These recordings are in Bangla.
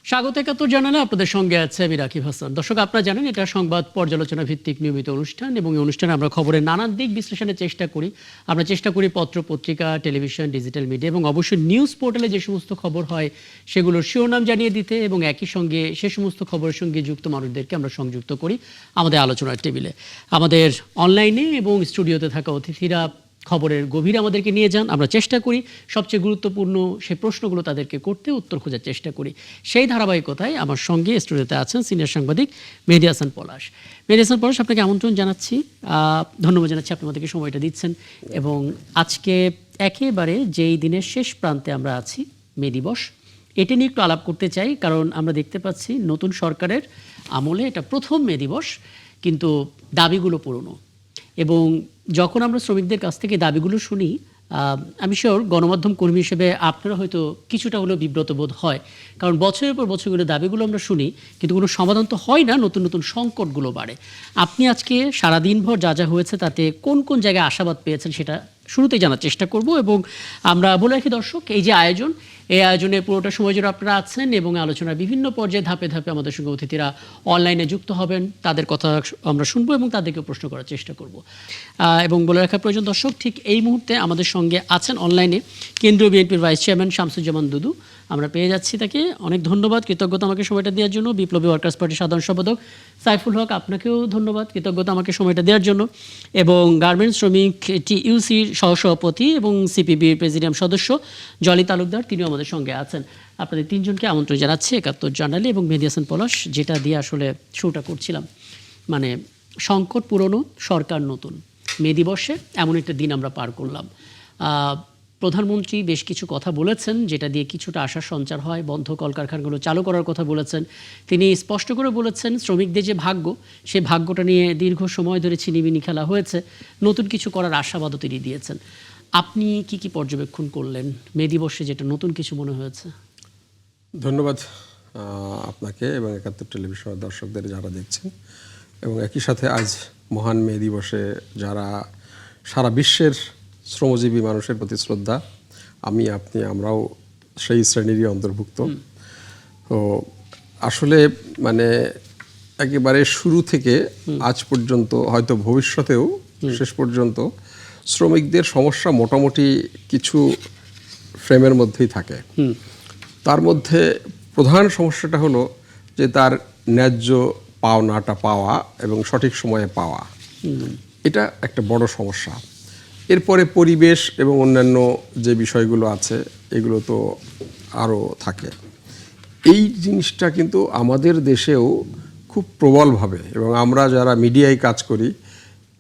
স্বাগত ৭১ জানালে আপনাদের সঙ্গে আছে আমি রাকিব হাসান। দর্শক, আপনারা জানেন এটা সংবাদ পর্যালোচনা ভিত্তিক নিয়মিত অনুষ্ঠান এবং এই অনুষ্ঠানে আমরা খবরের নানান দিক বিশ্লেষণের চেষ্টা করি। আমরা চেষ্টা করি পত্র পত্রিকা, টেলিভিশন, ডিজিটাল মিডিয়া এবং অবশ্যই নিউজ পোর্টালে যে সমস্ত খবর হয় সেগুলোর শিরোনাম জানিয়ে দিতে এবং একই সঙ্গে সে সমস্ত খবরের সঙ্গে যুক্ত মানুষদেরকে আমরা সংযুক্ত করি আমাদের আলোচনার টেবিলে। আমাদের অনলাইনে এবং স্টুডিওতে থাকা অতিথিরা খবরের গভীরে আমাদেরকে নিয়ে যান। আমরা চেষ্টা করি সবচেয়ে গুরুত্বপূর্ণ সেই প্রশ্নগুলো তাদেরকে করতে, উত্তর খোঁজার চেষ্টা করি। সেই ধারাবাহিকতায় আমার সঙ্গে স্টুডিওতে আছেন সিনিয়র সাংবাদিক মেহেদী হাসান পলাশ। মেহেদী হাসান পলাশ, আপনাকে আমন্ত্রণ জানাচ্ছি, ধন্যবাদ জানাচ্ছি আপনি আমাদেরকে সময়টা দিচ্ছেন। এবং আজকে একেবারে যেই দিনের শেষ প্রান্তে আমরা আছি, মে দিবস, এটা নিয়ে একটু আলাপ করতে চাই। কারণ আমরা দেখতে পাচ্ছি নতুন সরকারের আমলে এটা প্রথম মে দিবস, কিন্তু দাবিগুলো পুরনো। এবং যখন আমরা শ্রমিকদের কাছ থেকে দাবিগুলো শুনি, আমি শিওর গণমাধ্যম কর্মী হিসেবে আপনারা হয়তো কিছুটা হলেও বিব্রত বোধ হয়। কারণ বছরের পর বছরগুলো দাবিগুলো আমরা শুনি, কিন্তু কোনো সমাধান তো হয় না, নতুন নতুন সংকটগুলো বাড়ে। আপনি আজকে সারাদিনভর যা যা হয়েছে তাতে কোন কোন জায়গায় আশাবাদ পেয়েছেন সেটা শুরুতেই জানার চেষ্টা করব। এবং আমরা বলে রাখি দর্শক, এই যে আয়োজন, এই আয়োজনে পুরোটা সময় জুড়ে আপনারা আছেন এবং আলোচনার বিভিন্ন পর্যায়ে ধাপে ধাপে আমাদের সঙ্গে অতিথিরা অনলাইনে যুক্ত হবেন। তাদের কথা আমরা শুনবো এবং তাদেরকে প্রশ্ন করার চেষ্টা করব। এবং বলে রাখা প্রয়োজন দর্শক, ঠিক এই মুহূর্তে আমাদের সঙ্গে আছেন অনলাইনে কেন্দ্রীয় বিএনপির ভাইস চেয়ারম্যান শামসুজ্জামান দুদু। আমরা পেয়ে যাচ্ছি তাকে। অনেক ধন্যবাদ, কৃতজ্ঞতা আমাকে সময়টা দেওয়ার জন্য। বিপ্লবী ওয়ার্কার্স পার্টির সাধারণ সম্পাদক সাইফুল হক, আপনাকেও ধন্যবাদ, কৃতজ্ঞতা আমাকে সময়টা দেওয়ার জন্য। এবং গার্মেন্টস শ্রমিক টিইউসির সহসভাপতি এবং সিপিবির প্রেসিডিয়াম সদস্য জলি তালুকদার, তিনিও আমাদের সঙ্গে আছেন। আপনাদের তিনজনকে আমন্ত্রণ জানাচ্ছি ৭১ জানালে। এবং মেহেদী হাসান পলাশ, যেটা দিয়ে আসলে শুরুটা করছিলাম, মানে সংকট পুরনো, সরকার নতুন, মে দিবসে এমন একটা দিন আমরা পার করলাম। প্রধানমন্ত্রী বেশ কিছু কথা বলেছেন যেটা দিয়ে কিছুটা আশার সঞ্চার হয়। বন্ধ কলকারখানাগুলো চালু করার কথা বলেছেন। তিনি স্পষ্ট করে বলেছেন শ্রমিকদের যে ভাগ্য, সেই ভাগ্যটা নিয়ে দীর্ঘ সময় ধরে ছিনিমিনি খেলা হয়েছে, নতুন কিছু করার আশাবাদও তিনি দিয়েছেন। আপনি কি কি পর্যবেক্ষণ করলেন মে দিবসে, যেটা নতুন কিছু মনে হয়েছে? ধন্যবাদ আপনাকে এবং ৭১ টেলিভিশনের দর্শকদের যারা দেখছেন, এবং একই সাথে আজ মহান মে দিবসে যারা সারা বিশ্বের শ্রমজীবী মানুষের প্রতি শ্রদ্ধা। আমি, আপনি, আমরাও সেই শ্রেণীরই অন্তর্ভুক্ত। তো আসলে মানে একেবারে শুরু থেকে আজ পর্যন্ত, হয়তো ভবিষ্যতেও শেষ পর্যন্ত, শ্রমিকদের সমস্যা মোটামুটি কিছু ফ্রেমের মধ্যেই থাকে। তার মধ্যে প্রধান সমস্যাটা হলো যে তার ন্যায্য পাওনাটা পাওয়া এবং সঠিক সময়ে পাওয়া, এটা একটা বড় সমস্যা। এরপরে পরিবেশ এবং অন্যান্য যে বিষয়গুলো আছে এগুলো তো আরও থাকে। এই জিনিসটা কিন্তু আমাদের দেশেও খুব প্রবলভাবে, এবং আমরা যারা মিডিয়ায় কাজ করি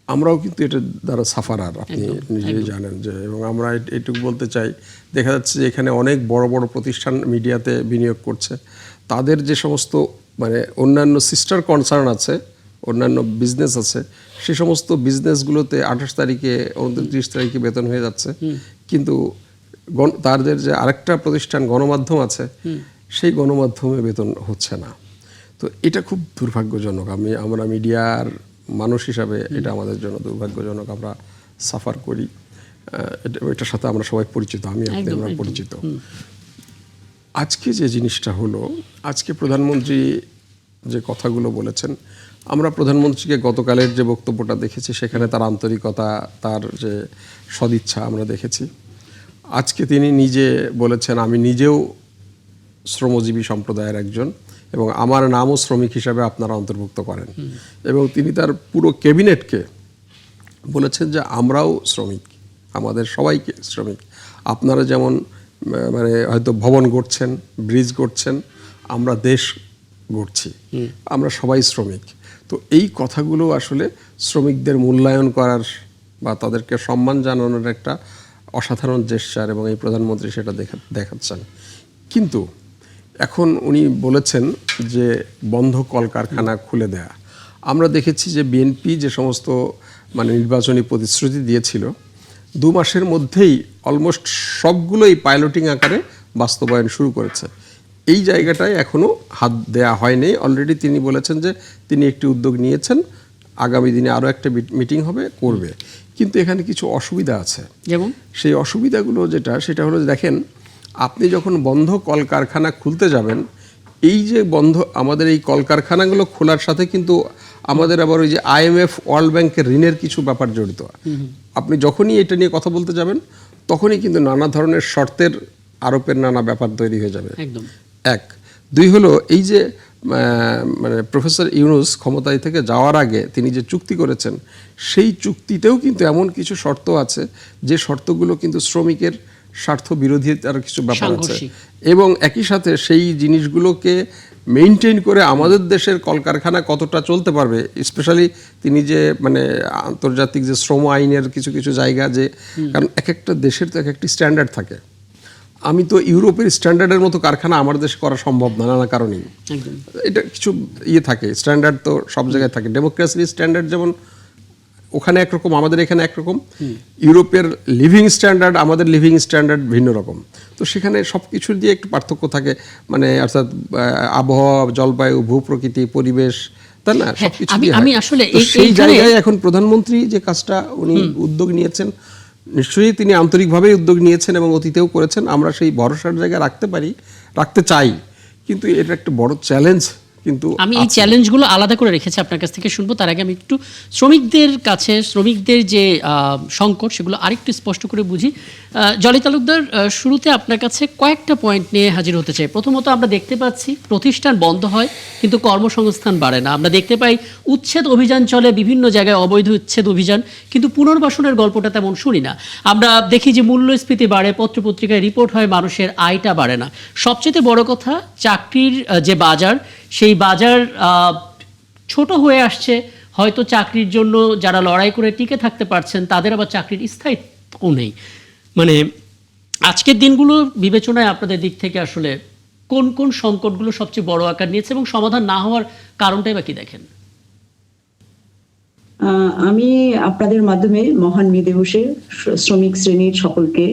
আমরাও কিন্তু এটা দ্বারা সাফারার, আপনি নিজেই জানেন যে। এবং আমরা এটুকু বলতে চাই, দেখা যাচ্ছে যে এখানে অনেক বড় বড় প্রতিষ্ঠান মিডিয়াতে বিনিয়োগ করছে। তাদের যে সমস্ত মানে অন্যান্য সিস্টার কনসার্ন আছে, অন্যান্য বিজনেস আছে, সে সমস্ত বিজনেসগুলোতে ২৮ তারিখে ২৯ তারিখে বেতন হয়ে যাচ্ছে, কিন্তু তাদের যে আরেকটা প্রতিষ্ঠান গণমাধ্যম আছে, সেই গণমাধ্যমে বেতন হচ্ছে না। তো এটা খুব দুর্ভাগ্যজনক। আমরা মিডিয়ার মানুষ হিসাবে এটা আমাদের জন্য দুর্ভাগ্যজনক। আমরা সাফার করি, এটার সাথে আমরা সবাই পরিচিত, আমরা পরিচিত। আজকে যে জিনিসটা হলো, আজকে প্রধানমন্ত্রী যে কথাগুলো বলেছেন, আমরা প্রধানমন্ত্রীকে গতকালের যে বক্তব্যটা দেখেছি সেখানে তার আন্তরিকতা, তার যে সদিচ্ছা আমরা দেখেছি। আজকে তিনি নিজে বলেছেন, আমি নিজেও শ্রমজীবী সম্প্রদায়ের একজন এবং আমার নামও শ্রমিক হিসাবে আপনারা অন্তর্ভুক্ত করেন। এবং তিনি তার পুরো ক্যাবিনেটকে বলেছেন যে আমরাও শ্রমিক, আমাদের সবাইকে শ্রমিক। আপনারা যেমন মানে হয়তো ভবন গড়ছেন, ব্রিজ গড়ছেন, আমরা দেশ গড়ছি, আমরা সবাই শ্রমিক। তো এই কথাগুলো আসলে শ্রমিকদের মূল্যায়ন করার বা তাদেরকে সম্মান জানানোর একটা অসাধারণ জেস্চার, এবং এই প্রধানমন্ত্রী সেটা দেখাচ্ছেন। কিন্তু এখন উনি বলেছেন যে বন্ধ কলকারখানা খুলে দেয়া। আমরা দেখেছি যে বিএনপি যে সমস্ত মানে নির্বাচনী প্রতিশ্রুতি দিয়েছিল, ২ মাসের মধ্যেই অলমোস্ট সবগুলোই পাইলটিং আকারে বাস্তবায়ন শুরু করেছে। এই জায়গাটায় এখনও হাত দেয়া হয়নি। অলরেডি তিনি বলেছেন যে তিনি একটি উদ্যোগ নিয়েছেন, আগামী দিনে আরও একটা মিটিং হবে, করবে। কিন্তু এখানে কিছু অসুবিধা আছে। যেমন সেই অসুবিধাগুলো সেটা হলো, দেখেন, আপনি যখন বন্ধ কলকারখানা খুলতে যাবেন, এই যে বন্ধ আমাদের এই কলকারখানাগুলো খোলার সাথে কিন্তু আমাদের আবার ওই যে IMF ওয়ার্ল্ড ব্যাংকের ঋণের কিছু ব্যাপার জড়িত। আপনি যখনই এটা নিয়ে কথা বলতে যাবেন তখনই কিন্তু নানা ধরনের শর্তের আরোপের নানা ব্যাপার তৈরি হয়ে যাবে। একদম। এক, দুই হলো এই যে মানে প্রফেসর ইউনূস ক্ষমতায় থেকে যাওয়ার আগে তিনি যে চুক্তি করেছেন সেই চুক্তিতেও কিন্তু এমন কিছু শর্ত আছে যে শর্তগুলো কিন্তু শ্রমিকের স্বার্থ বিরোধিতার কিছু ব্যাপার আছে, সাংঘর্ষিক। এবং একই সাথে সেই জিনিসগুলোকে মেইনটেইন করে আমাদের দেশের কলকারখানা কতটা চলতে পারবে, স্পেশালি তিনি যে মানে আন্তর্জাতিক যে শ্রম আইনের কিছু কিছু জায়গা যে, কারণ এক একটা দেশের তো এক একটি স্ট্যান্ডার্ড থাকে। আমি তো ইউরোপের স্ট্যান্ডার্ডের মতো কারখানা আমার দেশে করা সম্ভব না নানা কারণেই। একদম। এটা কিছু ইয়ে থাকে, স্ট্যান্ডার্ড তো সব জায়গায় থাকে। ডেমোক্রেসির স্ট্যান্ডার্ড যেমন ওখানে একরকম, আমাদের এখানে একরকম। ইউরোপের লিভিং স্ট্যান্ডার্ড, আমাদের লিভিং স্ট্যান্ডার্ড ভিন্ন রকম। তো সেখানে সব কিছুর দিয়ে একটু পার্থক্য থাকে, মানে অর্থাৎ আবহাওয়া, জলবায়ু, ভূপ্রকৃতি, পরিবেশ, তাই না, সব কিছু দিয়ে আমি হয়। আসলে তো সেই জায়গায় এখন প্রধানমন্ত্রী যে কাজটা উনি উদ্যোগ নিয়েছেন, নিশ্চয়ই তিনি আন্তরিকভাবেই উদ্যোগ নিয়েছেন এবং অতীতেও করেছেন। আমরা সেই ভরসার জায়গায় রাখতে চাই, কিন্তু এটা একটা বড় চ্যালেঞ্জ। কিন্তু আমি এই চ্যালেঞ্জগুলো আলাদা করে রেখেছি, আপনার কাছ থেকে শুনবো। তার আগে আমি একটু শ্রমিকদের কাছে শ্রমিকদের যে সংকট সেগুলো আরেকটু স্পষ্ট করে বুঝি। জলি তালুকদার, শুরুতে আপনার কাছে কয়েকটা পয়েন্ট নিয়ে হাজির হতে চাই। প্রথমত, আমরা দেখতে পাচ্ছি প্রতিষ্ঠান বন্ধ হয় কিন্তু কর্মসংস্থান বাড়ে না। আমরা দেখতে পাই উচ্ছেদ অভিযান চলে, বিভিন্ন জায়গায় অবৈধ উচ্ছেদ অভিযান, কিন্তু পুনর্বাসনের গল্পটা তেমন শুনি না। আমরা দেখি যে মূল্যস্ফীতি বাড়ে, পত্রপত্রিকায় রিপোর্ট হয় মানুষের আয়টা বাড়ে না। সবচেয়ে বড় কথা, চাকরির যে বাজার, সেই বাজার ছোট হয়ে আসছে। হয়তো চাকরির জন্য যারা লড়াই করে টিকে থাকতে পারছেন তাদের আবার চাকরির স্থায়িত্ব নেই। মানে আজকের দিনগুলো বিবেচনায় আপনাদের দিক থেকে আসলে কোন কোন সংকটগুলো সবচেয়ে বড় আকার নিয়েছে এবং সমাধান না হওয়ার কারণটাই বা কি দেখেন? আমি আপনাদের মাধ্যমে মহান মে দিবসে শ্রমিক শ্রেণীর সকলকে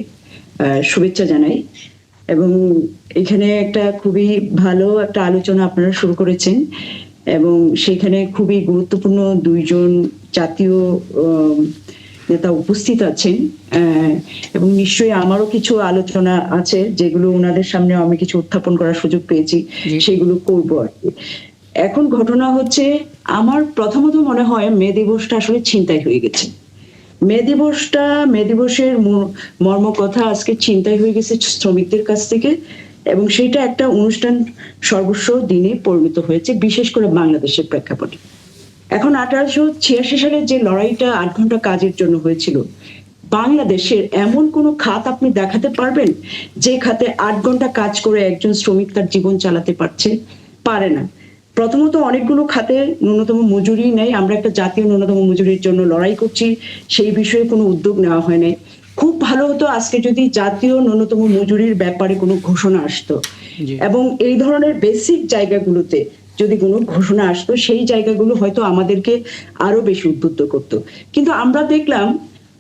শুভেচ্ছা জানাই, এবং এখানে একটা খুবই ভালো একটা আলোচনা আপনারা শুরু করেছেন, এবং সেখানে খুবই গুরুত্বপূর্ণ দুইজন জাতীয় নেতা উপস্থিত আছেন, এবং নিশ্চয়ই আমারও কিছু আলোচনা আছে যেগুলো ওনাদের সামনে আমি কিছু উত্থাপন করার সুযোগ পেয়েছি, সেগুলো করবো আর কি। এখন ঘটনা হচ্ছে, আমার প্রথমত মনে হয় মে দিবসটা আসলে ছিনতাই হয়ে গেছে। মে দিবসের মর্ম কথা আজকে ছিনতাই হয়ে গেছে শ্রমিকদের কাছ থেকে, এবং সেটা একটা অনুষ্ঠান সর্বস্ব দিনে পরিণত হয়েছে, বিশেষ করে বাংলাদেশের প্রেক্ষাপটে। এখন 1886 সালে যে লড়াইটা 8 ঘন্টা কাজের জন্য হয়েছিল, বাংলাদেশের এমন কোন খাত আপনি দেখাতে পারবেন যে খাতে 8 ঘন্টা কাজ করে একজন শ্রমিক তার জীবন চালাতে পারে না? প্রথমত, অনেকগুলো খাতে ন্যূনতম মজুরি নেই। আমরা একটা জাতীয় ন্যূনতম মজুরির জন্য লড়াই করছি, সেই বিষয়ে কোনো উদ্যোগ নেওয়া হয় নাই। খুব ভালো হতো আজকে যদি জাতীয় ন্যূনতম মজুরির ব্যাপারে কোনো ঘোষণা আসতো, এবং এই ধরনের বেসিক জায়গাগুলোতে যদি কোনো ঘোষণা আসতো, সেই জায়গাগুলো হয়তো আমাদেরকে আরো বেশি উদ্বুদ্ধ করতো। কিন্তু আমরা দেখলাম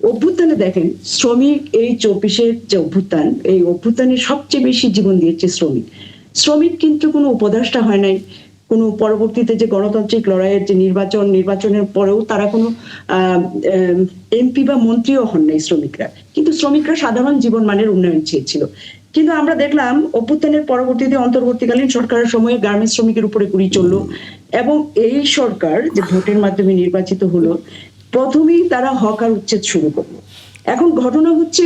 অভ্যুত্থানে, দেখেন শ্রমিক, এই 24-এর যে অভ্যুত্থান, এই অভ্যুত্থানে সবচেয়ে বেশি জীবন দিয়েছে শ্রমিক কিন্তু কোনো উপদেষ্টা হয় নাই। কোনো পরবর্তীতে যে গণতান্ত্রিক লড়াইয়ের যে নির্বাচনের পরেও তারা কোনো এমপি বা মন্ত্রীও হন নাই শ্রমিকরা, কিন্তু শ্রমিকরা সাধারণ জীবনমানের উন্নয়ন চেয়েছিল। কিন্তু আমরা দেখলাম অভ্যুত্থানের পরবর্তীতে অন্তর্বর্তীকালীন সরকারের সময়ে গার্মেন্টস শ্রমিকের উপরে গুলি চললো, এবং এই সরকার যে ভোটের মাধ্যমে নির্বাচিত হলো, প্রথমেই তারা হকার উচ্ছেদ শুরু করলো। এখন ঘটনা হচ্ছে,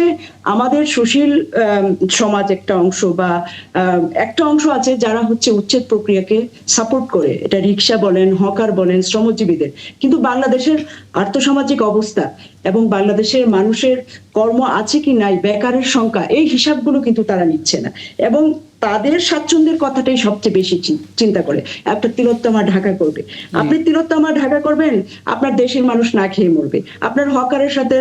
আমাদের সুশীল সমাজ একটা অংশ বা একটা অংশ আছে যারা হচ্ছে উচ্ছেদ প্রক্রিয়াকে সাপোর্ট করে, এটা রিক্সা বলেন, হকার বলেন, শ্রমজীবীদের। কিন্তু বাংলাদেশের আর্থসামাজিক অবস্থা এবং বাংলাদেশের মানুষের কর্ম আছে কি নাই, বেকারের সংখ্যা, এই হিসাবগুলো কিন্তু তারা নিচ্ছে না, এবং তাদের স্বাচ্ছন্দ্যের কথাটাই সবচেয়ে বেশি চিন্তা করে। একটা তিলোত্তমা ঢাকা করবে, আপনি তিলোত্তমা ঢাকা করবেন, আপনার দেশের মানুষ না খেয়ে মরবে। আপনার হকারের সাথে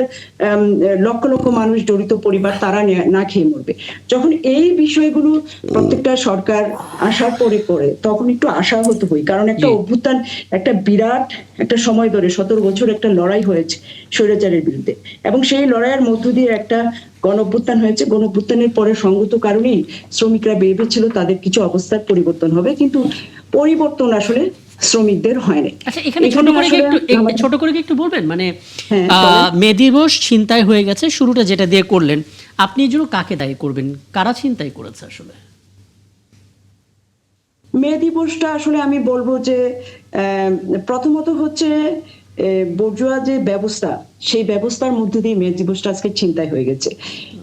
লক্ষ লক্ষ মানুষ জড়িত পরিবার, তারা না খেয়ে মরবে। যখন এই বিষয়গুলো প্রত্যেকটা সরকার আসার পরে করে, তখন একটু আশাহত হই, কারণ একটা অভ্যুত্থান, একটা বিরাট একটা সময় ধরে 17 বছর একটা লড়াই হয়েছে স্বৈরাচারের বিরুদ্ধে, এবং সেই লড়াইয়ের মধ্য দিয়ে একটা গণঅভ্যুত্থান হয়েছে। গণঅভ্যুত্থানের পরে সঙ্গত কারণেই শ্রমিকরা ভেবেছিল তাদের কিছু অবস্থার পরিবর্তন হবে, কিন্তু পরিবর্তন আসলে শ্রমিকদের হয় না। আচ্ছা, এখানে ছোট করে একটু বলবেন, মানে মে দিবস ছিনতাই হয়ে গেছে, শুরুটা যেটা দিয়ে করলেন, আপনি এর জন্য কাকে দায়ী করবেন? কারা ছিনতাই করেছে আসলে? মে দিবসটা আসলে আমি বলবো যে প্রথমত হচ্ছে বর্জুয়া যে ব্যবস্থা, সেই ব্যবস্থার মধ্যে দিয়ে মে দিবসটা আজকে ছিনতাই হয়ে গেছে।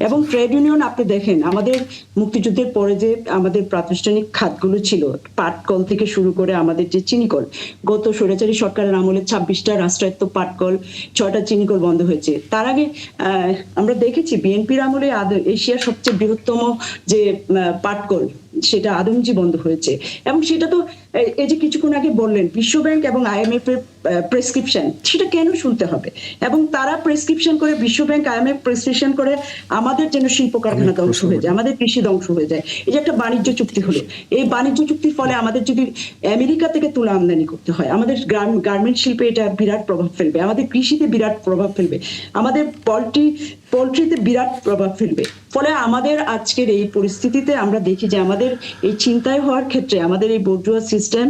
এবং ট্রেড ইউনিয়ন আপনি দেখেন, আমাদের মুক্তিযুদ্ধের পরে যে আমাদের প্রাতিষ্ঠানিক খাতগুলো ছিল, পাটকল থেকে শুরু করে আমাদের যে চিনিকল, গত স্বৈরাচারী সরকারের আমলে 26টা রাষ্ট্রায়ত্ত পাটকল, 6টা চিনিকল বন্ধ হয়েছে। তার আগে আমরা দেখেছি বিএনপির আমলে এশিয়ার সবচেয়ে বৃহত্তম যে পাটকল, সেটা আদমজি বন্ধ হয়েছে। এবং সেটা তো এই যে কিছুক্ষণ আগে বললেন বিশ্বব্যাংক এবং IMF এর প্রেসক্রিপশন, সেটা কেন শুনতে হবে? এবং তারা প্রেসক্রিপশন করে, বিশ্বব্যাংক IMF প্রেসক্রিপশন করে আমাদের যেন শিল্প কারখানা ধ্বংস হয়ে যায়, আমাদের কৃষি ধ্বংস হয়ে যায়। এই যে একটা বাণিজ্য চুক্তি হলো, এই বাণিজ্য চুক্তির ফলে আমাদের যদি আমেরিকা থেকে তুলা আমদানি করতে হয়, আমাদের গার্মেন্ট শিল্পে এটা বিরাট প্রভাব ফেলবে, আমাদের কৃষিতে বিরাট প্রভাব ফেলবে, আমাদের পোল্ট্রিতে বিরাট প্রভাব ফেলবে। ফলে আমাদের আজকের এই পরিস্থিতিতে আমরা দেখি যে আমাদের এই চিন্তায় হওয়ার ক্ষেত্রে আমাদের এই বর্জুয়া সিস্টেম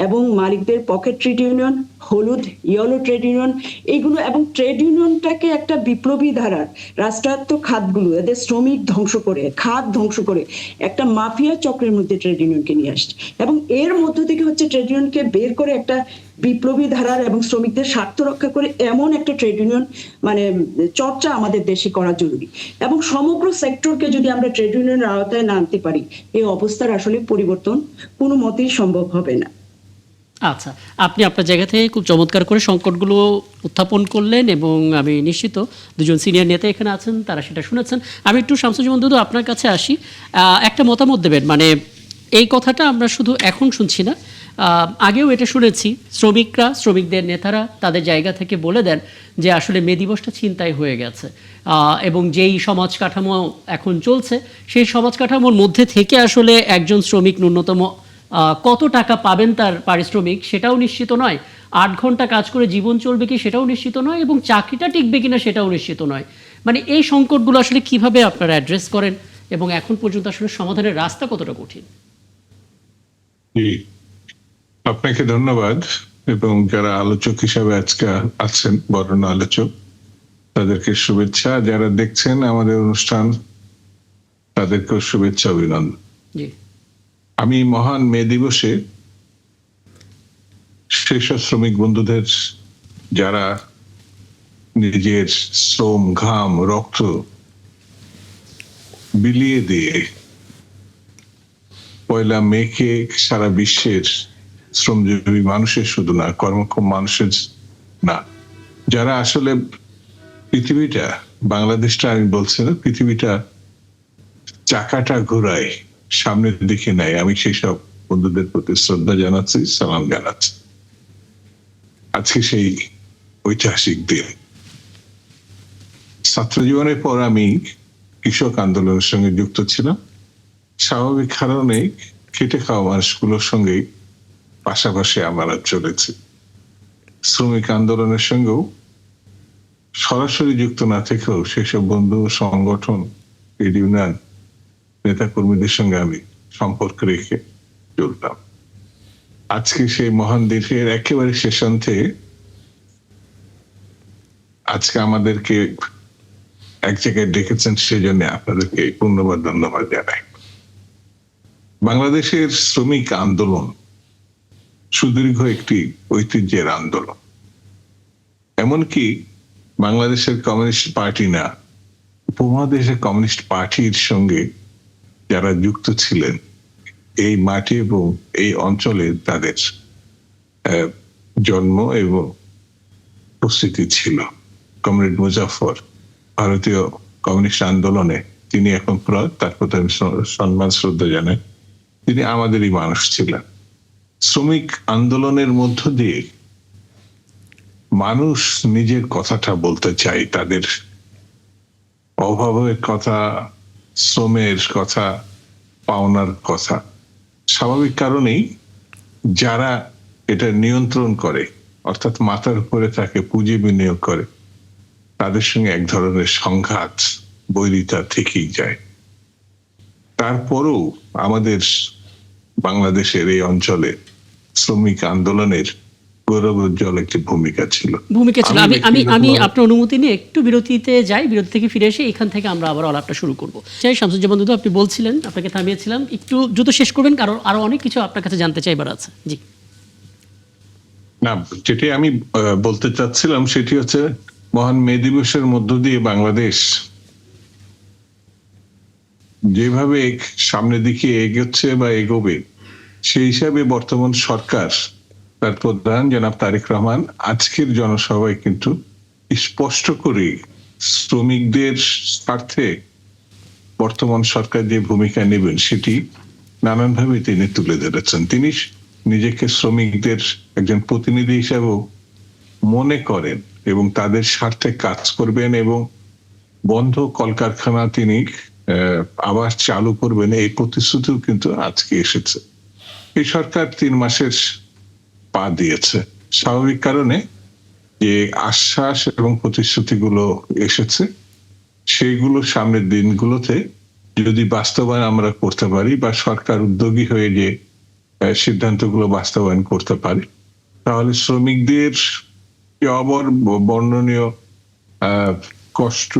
এবং মালিকদের পকেট ট্রেড ইউনিয়ন, হলুদ ইয়েলো ট্রেড ইউনিয়ন, এইগুলো, এবং ট্রেড ইউনিয়নটাকে একটা বিপ্লবী ধারার রাষ্ট্রায়ত্ত খাতগুলো এদের শ্রমিক ধ্বংস করে, খাত ধ্বংস করে একটা মাফিয়া চক্রের মধ্যে ট্রেড ইউনিয়নকে নিয়ে আসছে। এবং এর মধ্য থেকে হচ্ছে ট্রেড ইউনিয়নকে বের করে একটা বিপ্লবী ধারার এবং শ্রমিকদের স্বার্থ রক্ষা করে এমন একটা ট্রেড ইউনিয়ন মানে চর্চা আমাদের দেশে করা জরুরি। এবং সমগ্র সেক্টরকে যদি আমরা ট্রেড ইউনিয়নের আওতায় না আনতে পারি, এই অবস্থার আসলে পরিবর্তন কোনো মতেই সম্ভব হবে না। আচ্ছা, আপনি আপনার জায়গা থেকে খুব চমৎকার করে সংকটগুলো উত্থাপন করলেন এবং আমি নিশ্চিত দুজন সিনিয়র নেতা এখানে আছেন, তারা সেটা শুনেছেন। আমি একটু শামসুজ্জামান দুদু আপনার কাছে আসি, একটা মতামত দেবেন। মানে এই কথাটা আমরা শুধু এখন শুনছি না, আগেও এটা শুনেছি, শ্রমিকদের নেতারা তাদের জায়গা থেকে বলে দেন যে আসলে মে দিবসটা ছিনতাই হয়ে গেছে, এবং যেই সমাজ কাঠামো এখন চলছে সেই সমাজ কাঠামোর মধ্যে থেকে আসলে একজন শ্রমিক ন্যূনতম কত টাকা পাবেন তার পারিশ্রমিক সেটাও নিশ্চিত নয়, 8 ঘন্টা কাজ করে জীবন চলবে কি সেটাও নিশ্চিত নয়, এবং চাকরিটা টিকবে কিনা সেটাও নিশ্চিত নয়। মানে এই সংকটগুলো আসলে কিভাবে আপনারা অ্যাড্রেস করেন এবং এখন পর্যন্ত আসলে সমাধানের রাস্তা কতটা কঠিন? জি, আপনাকে ধন্যবাদ, এবং যারা আলোচক হিসাবে আজকে আছেন, বর্ণনা আলোচক, তাদেরকে শুভেচ্ছা। যারা দেখছেন আমাদের অনুষ্ঠান, তাদেরকেও শুভেচ্ছা, অভিনন্দন। জি, আমি মহান মে দিবসে সেসব শ্রমিক বন্ধুদের যারা নিজের শ্রম, ঘাম, রক্ত বিলিয়ে দিয়ে পয়লা মেকে সারা বিশ্বের শ্রমজীবী মানুষের, শুধু না কর্মক্ষম মানুষের না, যারা আসলে পৃথিবীটা, বাংলাদেশটা আমি বলছি না, পৃথিবীটা চাকাটা ঘোরায়, সামনের দিকে নেয়, আমি সেই সব বন্ধুদের প্রতি শ্রদ্ধা জানাচ্ছি, সালাম জানাচ্ছি। আজকে সেই ঐতিহাসিক দিন। ছাত্র জীবনের পর আমি কৃষক আন্দোলনের সঙ্গে যুক্ত ছিলাম। স্বাভাবিক কারণে খেটে খাওয়া মানুষগুলোর সঙ্গে পাশাপাশি আমরা চলেছি। শ্রমিক আন্দোলনের সঙ্গেও সরাসরি যুক্ত না থেকেও সেসব বন্ধু, সংগঠন, ট্রেড ইউনিয়ন, নেতা কর্মীদের সঙ্গে আমি সম্পর্ক রেখে চলতাম। আজকে সেই মহান দেশের একেবারে শেষান্তে আজকে আমাদেরকে এক জায়গায় ডেকেছেন, সেজন্য আপনাদেরকে পূর্ণবার ধন্যবাদ জানাই। বাংলাদেশের শ্রমিক আন্দোলন সুদীর্ঘ একটি ঐতিহ্যের আন্দোলন। এমনকি বাংলাদেশের কমিউনিস্ট পার্টি না, উপমহাদেশের কমিউনিস্ট পার্টির সঙ্গে যারা যুক্ত ছিলেন, এই মাটি এবং এই অঞ্চলে তাদের জন্ম এবং উপস্থিতি ছিল। কমরেড মুজাফফর ভারতীয় কমিউনিস্ট আন্দোলনে, তিনি এখন প্রয়াত, তার প্রতি আমি সম্মান শ্রদ্ধা জানাই, তিনি আমাদেরই মানুষ ছিলেন। শ্রমিক আন্দোলনের মধ্য দিয়ে মানুষ নিজের কথাটা বলতে চায়, তাদের অভাবের কথা, শ্রমের কথা, পাওনার কথা। স্বাভাবিক কারণেই যারা এটা নিয়ন্ত্রণ করে, অর্থাৎ মাথার উপরে তাকে পুঁজি বিনিয়োগ করে, তাদের সঙ্গে এক ধরনের সংঘাত, বৈরিতা থেকেই যায়। তারপরেও আমাদের বাংলাদেশের এই অঞ্চলে শ্রমিক আন্দোলনের গৌরবোজ্জ্বল একটি ভূমিকা ছিল। আমি আমি আমি ব্যক্তিগতভাবে- আপনার অনুমতি নিয়ে একটু বিরতিতে যাই, বিরতি থেকে ফিরে এসে এখান থেকে আমরা আবার আলাপটা শুরু করব। চাই শামসুজ্জামান দুদু, আপনি বলছিলেন, আপনাকে থামিয়েছিলাম, একটু দ্রুত শেষ করবেন, কারণ আরো অনেক কিছু আপনার কাছে জানতে চাইবার আছে। জি। না, যেটি আমি বলতে চাচ্ছিলাম সেটি হচ্ছে মহান মে দিবসের মধ্য দিয়ে বাংলাদেশ যেভাবে সামনের দিকে এগোচ্ছে বা এগোবে, সেই হিসাবে বর্তমান সরকার, তার প্রধান জনাব তারেক রহমান আজকের জনসভায় কিন্তু স্পষ্ট করে শ্রমিকদের স্বার্থে বর্তমান সরকার যে ভূমিকা নেবেন সেটি নানানভাবে তিনি তুলে ধরেছেন। তিনি নিজেকে শ্রমিকদের একজন প্রতিনিধি হিসাবেও মনে করেন এবং তাদের স্বার্থে কাজ করবেন এবং বন্ধ কলকারখানা তিনি আবার চালু করবেন, এই প্রতিশ্রুতিও কিন্তু আজকে এসেছে। এই সরকার 3 মাসের পা দিয়েছে। স্বাভাবিক কারণে যে আশ্বাস এবং প্রতিশ্রুতিগুলো এসেছে সেইগুলো সামনের দিনগুলোতে যদি বাস্তবায়ন আমরা করতে পারি বা সরকার উদ্যোগী হয়ে যে সিদ্ধান্তগুলো বাস্তবায়ন করতে পারে, তাহলে শ্রমিকদের যে বর্ণনীয় কষ্ট,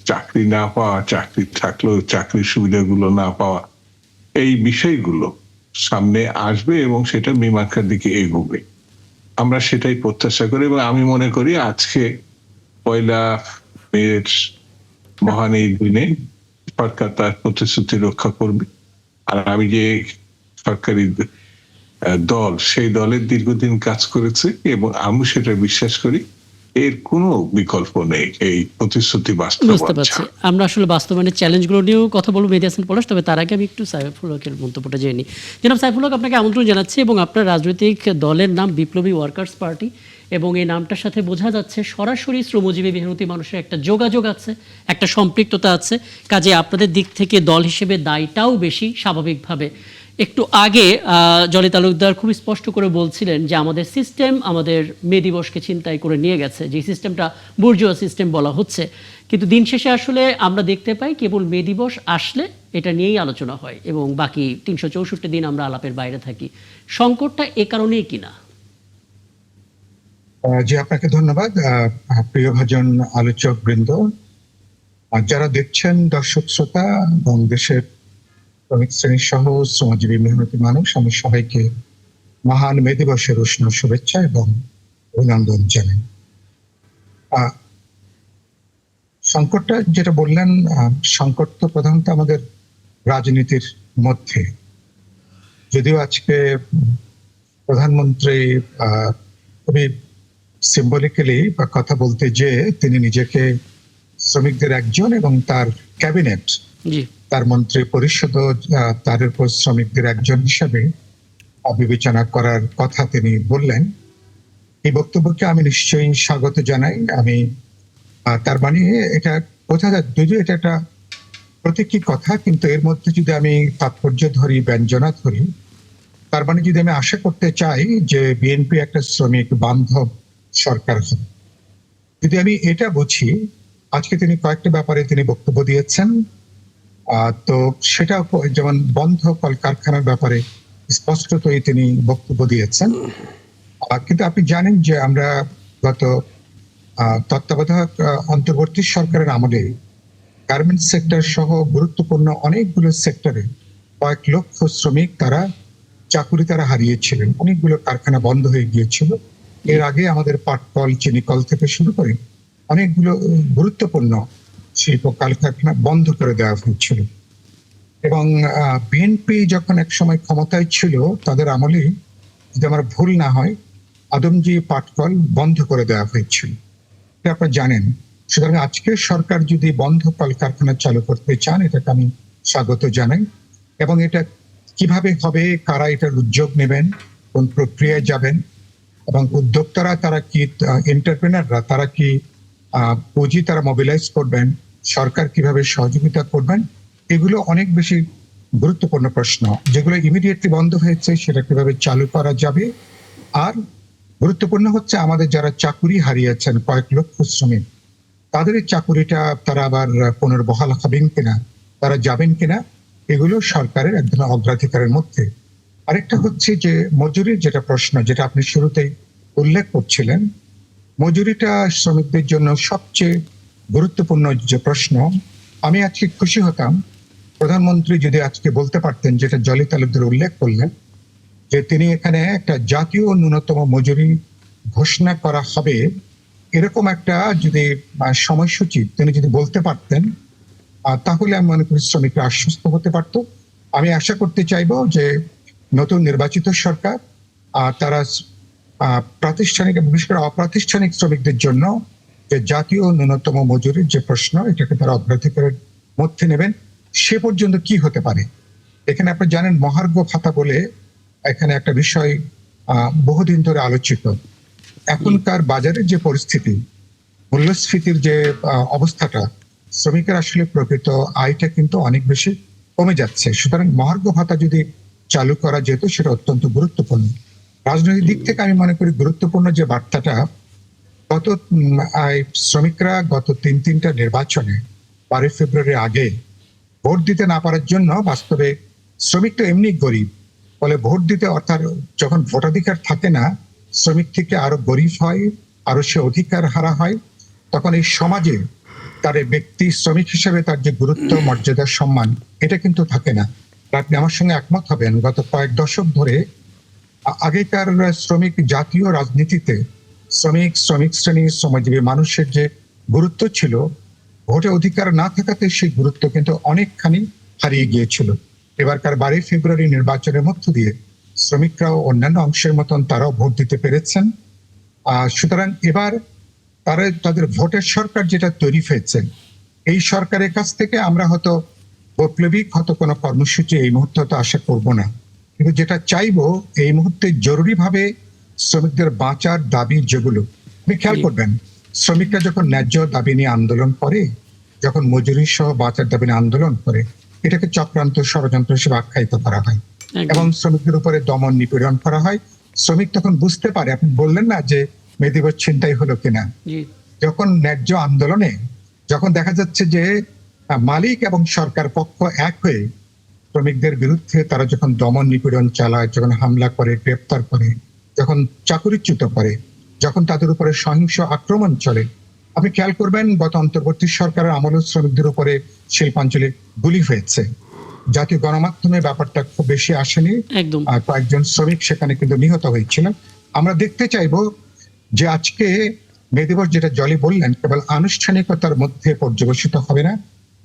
চাকরি না পাওয়া, চাকরি থাকলেও চাকরির সুবিধাগুলো না পাওয়া, এই বিষয়গুলো সামনে আসবে এবং সেটা মীমাংসার দিকে এগোবে। আমরা সেটাই প্রত্যাশা করি এবং আমি মনে করি আজকে 1 মের মহান এই দিনে সরকার তার প্রতিশ্রুতি রক্ষা করবে। আর আমি যে সরকারি দল, সেই দলের দীর্ঘদিন কাজ করেছে এবং আমি সেটা বিশ্বাস করি এর কোনো বিকল্প নেই এই প্রতিশ্রুতি বুঝতে বাস্তবায়ন পারছি। ছাড়া। আমরা আসলে বাস্তবায়নের চ্যালেঞ্জগুলো নিয়েও কথা বলবো মেহেদী হাসান পলাশ, তবে তার আগে আমি একটু সাইফুল হকের মন্তব্যটা জেনে নিই। জনাব সাইফুল হক, আপনাকে আমন্ত্রণ জানাচ্ছি এবং আপনার রাজনৈতিক দলের নাম বিপ্লবী ওয়ার্কার্স পার্টি এবং এই নামটার সাথে বোঝা যাচ্ছে সরাসরি শ্রমজীবী মেহনতি মানুষের একটা যোগাযোগ আছে, একটা সম্পৃক্ততা আছে। কাজে আপনাদের দিক থেকে দল হিসেবে দায়টাও বেশি স্বাভাবিকভাবে। একটু আগে জলি তালুকদার খুব স্পষ্ট করে বলছিলেন যে আমাদের সিস্টেম আমাদের মে দিবসকে ছিনতাই করে নিয়ে গেছে, যে সিস্টেমটা বুর্জুয়া সিস্টেম বলা হচ্ছে। কিন্তু দিন শেষে আসলে আমরা দেখতে পাই কেবল মে দিবস আসলে এটা নিয়েই আলোচনা হয় এবং বাকি 364 দিন আমরা আলাপের বাইরে থাকি। সংকটটা এ কারণেই কিনা? জি, আপনাকে ধন্যবাদ। প্রিয়ভাজন আলোচক বৃন্দ, যারা দেখছেন, দর্শক শ্রোতা এবং দেশের শ্রমিক শ্রেণী সহ শ্রমজীবী মেহনতি মানুষ, আমি সবাইকে মহান মে দিবসের উষ্ণ শুভেচ্ছা এবং অভিনন্দন জানাই। সংকটটা যেটা বললেন, সংকট তো প্রধানত আমাদের রাজনীতির মধ্যে। যদিও আজকে প্রধানমন্ত্রী খুবই সিম্বলিক্যালি বা কথা বলতে যে তিনি নিজেকে শ্রমিকদের একজন এবং তার ক্যাবিনেট, জি, তার মন্ত্রী পরিষদ তার উপর শ্রমিকদের একজন হিসাবে বিবেচনা করার কথা তিনি বললেন। এই বক্তব্যকে আমি নিশ্চয়ই স্বাগত জানাই। আমি তার মানে এটা বোঝা যায়, যদিও এটা একটা প্রতীকী কথা, কিন্তু এর মধ্যে যদি আমি তাৎপর্য ধরি, ব্যঞ্জনা ধরি, তার মানে যদি আমি আশা করতে চাই যে বিএনপি একটা শ্রমিক বান্ধব সরকার হবে, যদি আমি এটা বুঝি, আজকে তিনি কয়েকটা ব্যাপারে তিনি বক্তব্য দিয়েছেন। তো সেটা যেমন বন্ধ কলকারখানার ব্যাপারে স্পষ্টতই তিনি বক্তব্য দিয়েছেন। কিন্তু আপনি জানেন যে আমরা গত তত্ত্বাবধায়ক অন্তর্বর্তী সরকারের আমলে গার্মেন্টস সেক্টর সহ গুরুত্বপূর্ণ অনেকগুলো সেক্টরে কয়েক লক্ষ শ্রমিক চাকুরি তারা হারিয়েছিলেন। অনেকগুলো কারখানা বন্ধ হয়ে গিয়েছিল। এর আগে আমাদের পাটকল, চিনিকল থেকে শুরু করে অনেকগুলো গুরুত্বপূর্ণ শিল্প কলকারখানা বন্ধ করে দেওয়া হয়েছিল। এবং বিএনপি যখন এক সময় ক্ষমতায় ছিল, তাদের আমলে, যদি আমার ভুল না হয়, আদমজি পাটকল বন্ধ করে দেওয়া হয়েছিল, এটা আপনারা জানেন। সুতরাং আজকে সরকার যদি বন্ধ কলকারখানা চালু করতে চান, এটাকে আমি স্বাগত জানাই। এবং এটা কিভাবে হবে, কারা এটার উদ্যোগ নেবেন, কোন প্রক্রিয়ায় যাবেন, এবং উদ্যোক্তারা তারা কি, এন্টারপ্রেনাররা তারা কি পুঁজি তারা মোবিলাইজ করবেন, সরকার কিভাবে সহযোগিতা করবেন, এগুলো অনেক বেশি গুরুত্বপূর্ণ প্রশ্ন। যেগুলো ইমিডিয়েটলি বন্ধ হয়েছে সেটা কিভাবে চালু করা যাবে। আর গুরুত্বপূর্ণ হচ্ছে আমাদের যারা চাকুরি হারিয়েছেন, কয়েক লক্ষ শ্রমিক, তাদের এই চাকুরিটা তারা আবার পুনর্বহাল হবেন কিনা, তারা যাবেন কিনা, এগুলো সরকারের একদম অগ্রাধিকারের মধ্যে। আরেকটা হচ্ছে যে মজুরির যেটা প্রশ্ন, যেটা আপনি শুরুতেই উল্লেখ করছিলেন মজুরিটা শ্রমিকদের জন্য সবচেয়ে গুরুত্বপূর্ণ যে প্রশ্ন। আমি আজকে খুশি হতাম প্রধানমন্ত্রী যদি আজকে বলতে পারতেন, যেটা জলি তালুকদার উল্লেখ করলেন, যে তিনি এখানে একটা জাতীয় ন্যূনতম মজুরি ঘোষণা করা হবে, এরকম একটা যদি সময়সূচি তিনি যদি বলতে পারতেন, তাহলে আমি মনে করি শ্রমিকরা আশ্বস্ত হতে পারতো। আমি আশা করতে চাইবো যে নতুন নির্বাচিত সরকার তারা প্রাতিষ্ঠানিক এবং বিশেষ করে অপ্রাতিষ্ঠানিক শ্রমিকদের জন্য যে জাতীয় ন্যূনতম মজুরির যে প্রশ্ন, এটাকে তারা অগ্রাধিকারের মধ্যে নেবেন। সে পর্যন্ত কি হতে পারে, এখানে আপনি জানেন মহার্ঘ ভাতা বলে এখানে একটা বিষয় বহুদিন ধরে আলোচিত। এখনকার বাজারের যে পরিস্থিতি, মূল্যস্ফীতির যে অবস্থাটা, শ্রমিকের আসলে প্রকৃত আয়টা কিন্তু অনেক বেশি কমে যাচ্ছে। সুতরাং মহার্ঘ ভাতা যদি চালু করা যেত, সেটা অত্যন্ত গুরুত্বপূর্ণ। রাজনৈতিক দিক থেকে আমি মনে করি গুরুত্বপূর্ণ যে বার্তাটা, গত শ্রমিকরা গত তিনটা নির্বাচনে 12 ফেব্রুয়ারির আগে ভোট দিতে না পারার জন্য, বাস্তবে শ্রমিক তো এমনি গরিব, ফলে ভোট দিতে, অর্থাৎ যখন ভোটাধিকার থাকে না, শ্রমিক থেকে আরো গরিব হয়, আরো সে অধিকার হারা হয়। তখন এই সমাজে তার ব্যক্তি শ্রমিক হিসেবে তার যে গুরুত্ব, মর্যাদা, সম্মান, এটা কিন্তু থাকে না। আপনি আমার সঙ্গে একমত হবেন, গত কয়েক দশক ধরে আগেকার শ্রমিক জাতীয় রাজনীতিতে শ্রমিক শ্রেণী, শ্রমজীবী মানুষের যে গুরুত্ব ছিল, ভোটে অধিকার না থাকাতে সেই গুরুত্ব কিন্তু অনেকখানি হারিয়ে গিয়েছিল। এবারকার 12 ফেব্রুয়ারি নির্বাচনের মধ্য দিয়ে শ্রমিকরাও অন্যান্য অংশের মতন তারাও ভোট দিতে পেরেছেন। সুতরাং এবার তাদের ভোটের সরকার যেটা তৈরি হয়েছে, এই সরকারের কাছ থেকে আমরা হয়তো বৈপ্লবিক হয়তো কোনো কর্মসূচি এই মুহূর্তে তো আশা করব না, কিন্তু যেটা চাইবো এই মুহূর্তে জরুরিভাবে শ্রমিকদের বাঁচার দাবি যেগুলো, আপনি খেয়াল করবেন, শ্রমিকরা যখন ন্যায্য দাবি নিয়ে আন্দোলন করে, যখন মজুরি সহ বাঁচার দাবি নিয়ে আন্দোলন করে, এটাকে চক্রান্ত, ষড়যন্ত্র হিসেবে আখ্যায়িত করা হয় এবং শ্রমিকদের উপরে দমন নিপীড়ন করা হয়। শ্রমিক তখন বুঝতে পারে, আপনি বললেন না যে মে দিবস ছিনতাই হলো কিনা, যখন ন্যায্য আন্দোলনে যখন দেখা যাচ্ছে যে মালিক এবং সরকার পক্ষ এক হয়ে শ্রমিকদের বিরুদ্ধে তারা যখন দমন নিপীড়ন চালায়, যখন হামলা করে, গ্রেপ্তার করে, যখন চাকরিচ্যুত করে, যখন তাদের উপরে সহিংস আক্রমণ চলে, আপনি খেয়াল করবেন গত অন্তর্বর্তী সরকারের আমলে শ্রমিকদের উপরে শিল্পাঞ্চলে গুলি হয়েছে। জাতীয় গণমাধ্যমে ব্যাপারটা খুব বেশি আসেনি, কয়েকজন শ্রমিক সেখানে কিন্তু নিহত হয়েছিল। আমরা দেখতে চাইবো যে আজকে মে দিবস, যেটা জলি বললেন, কেবল আনুষ্ঠানিকতার মধ্যে পর্যবেসিত হবে না।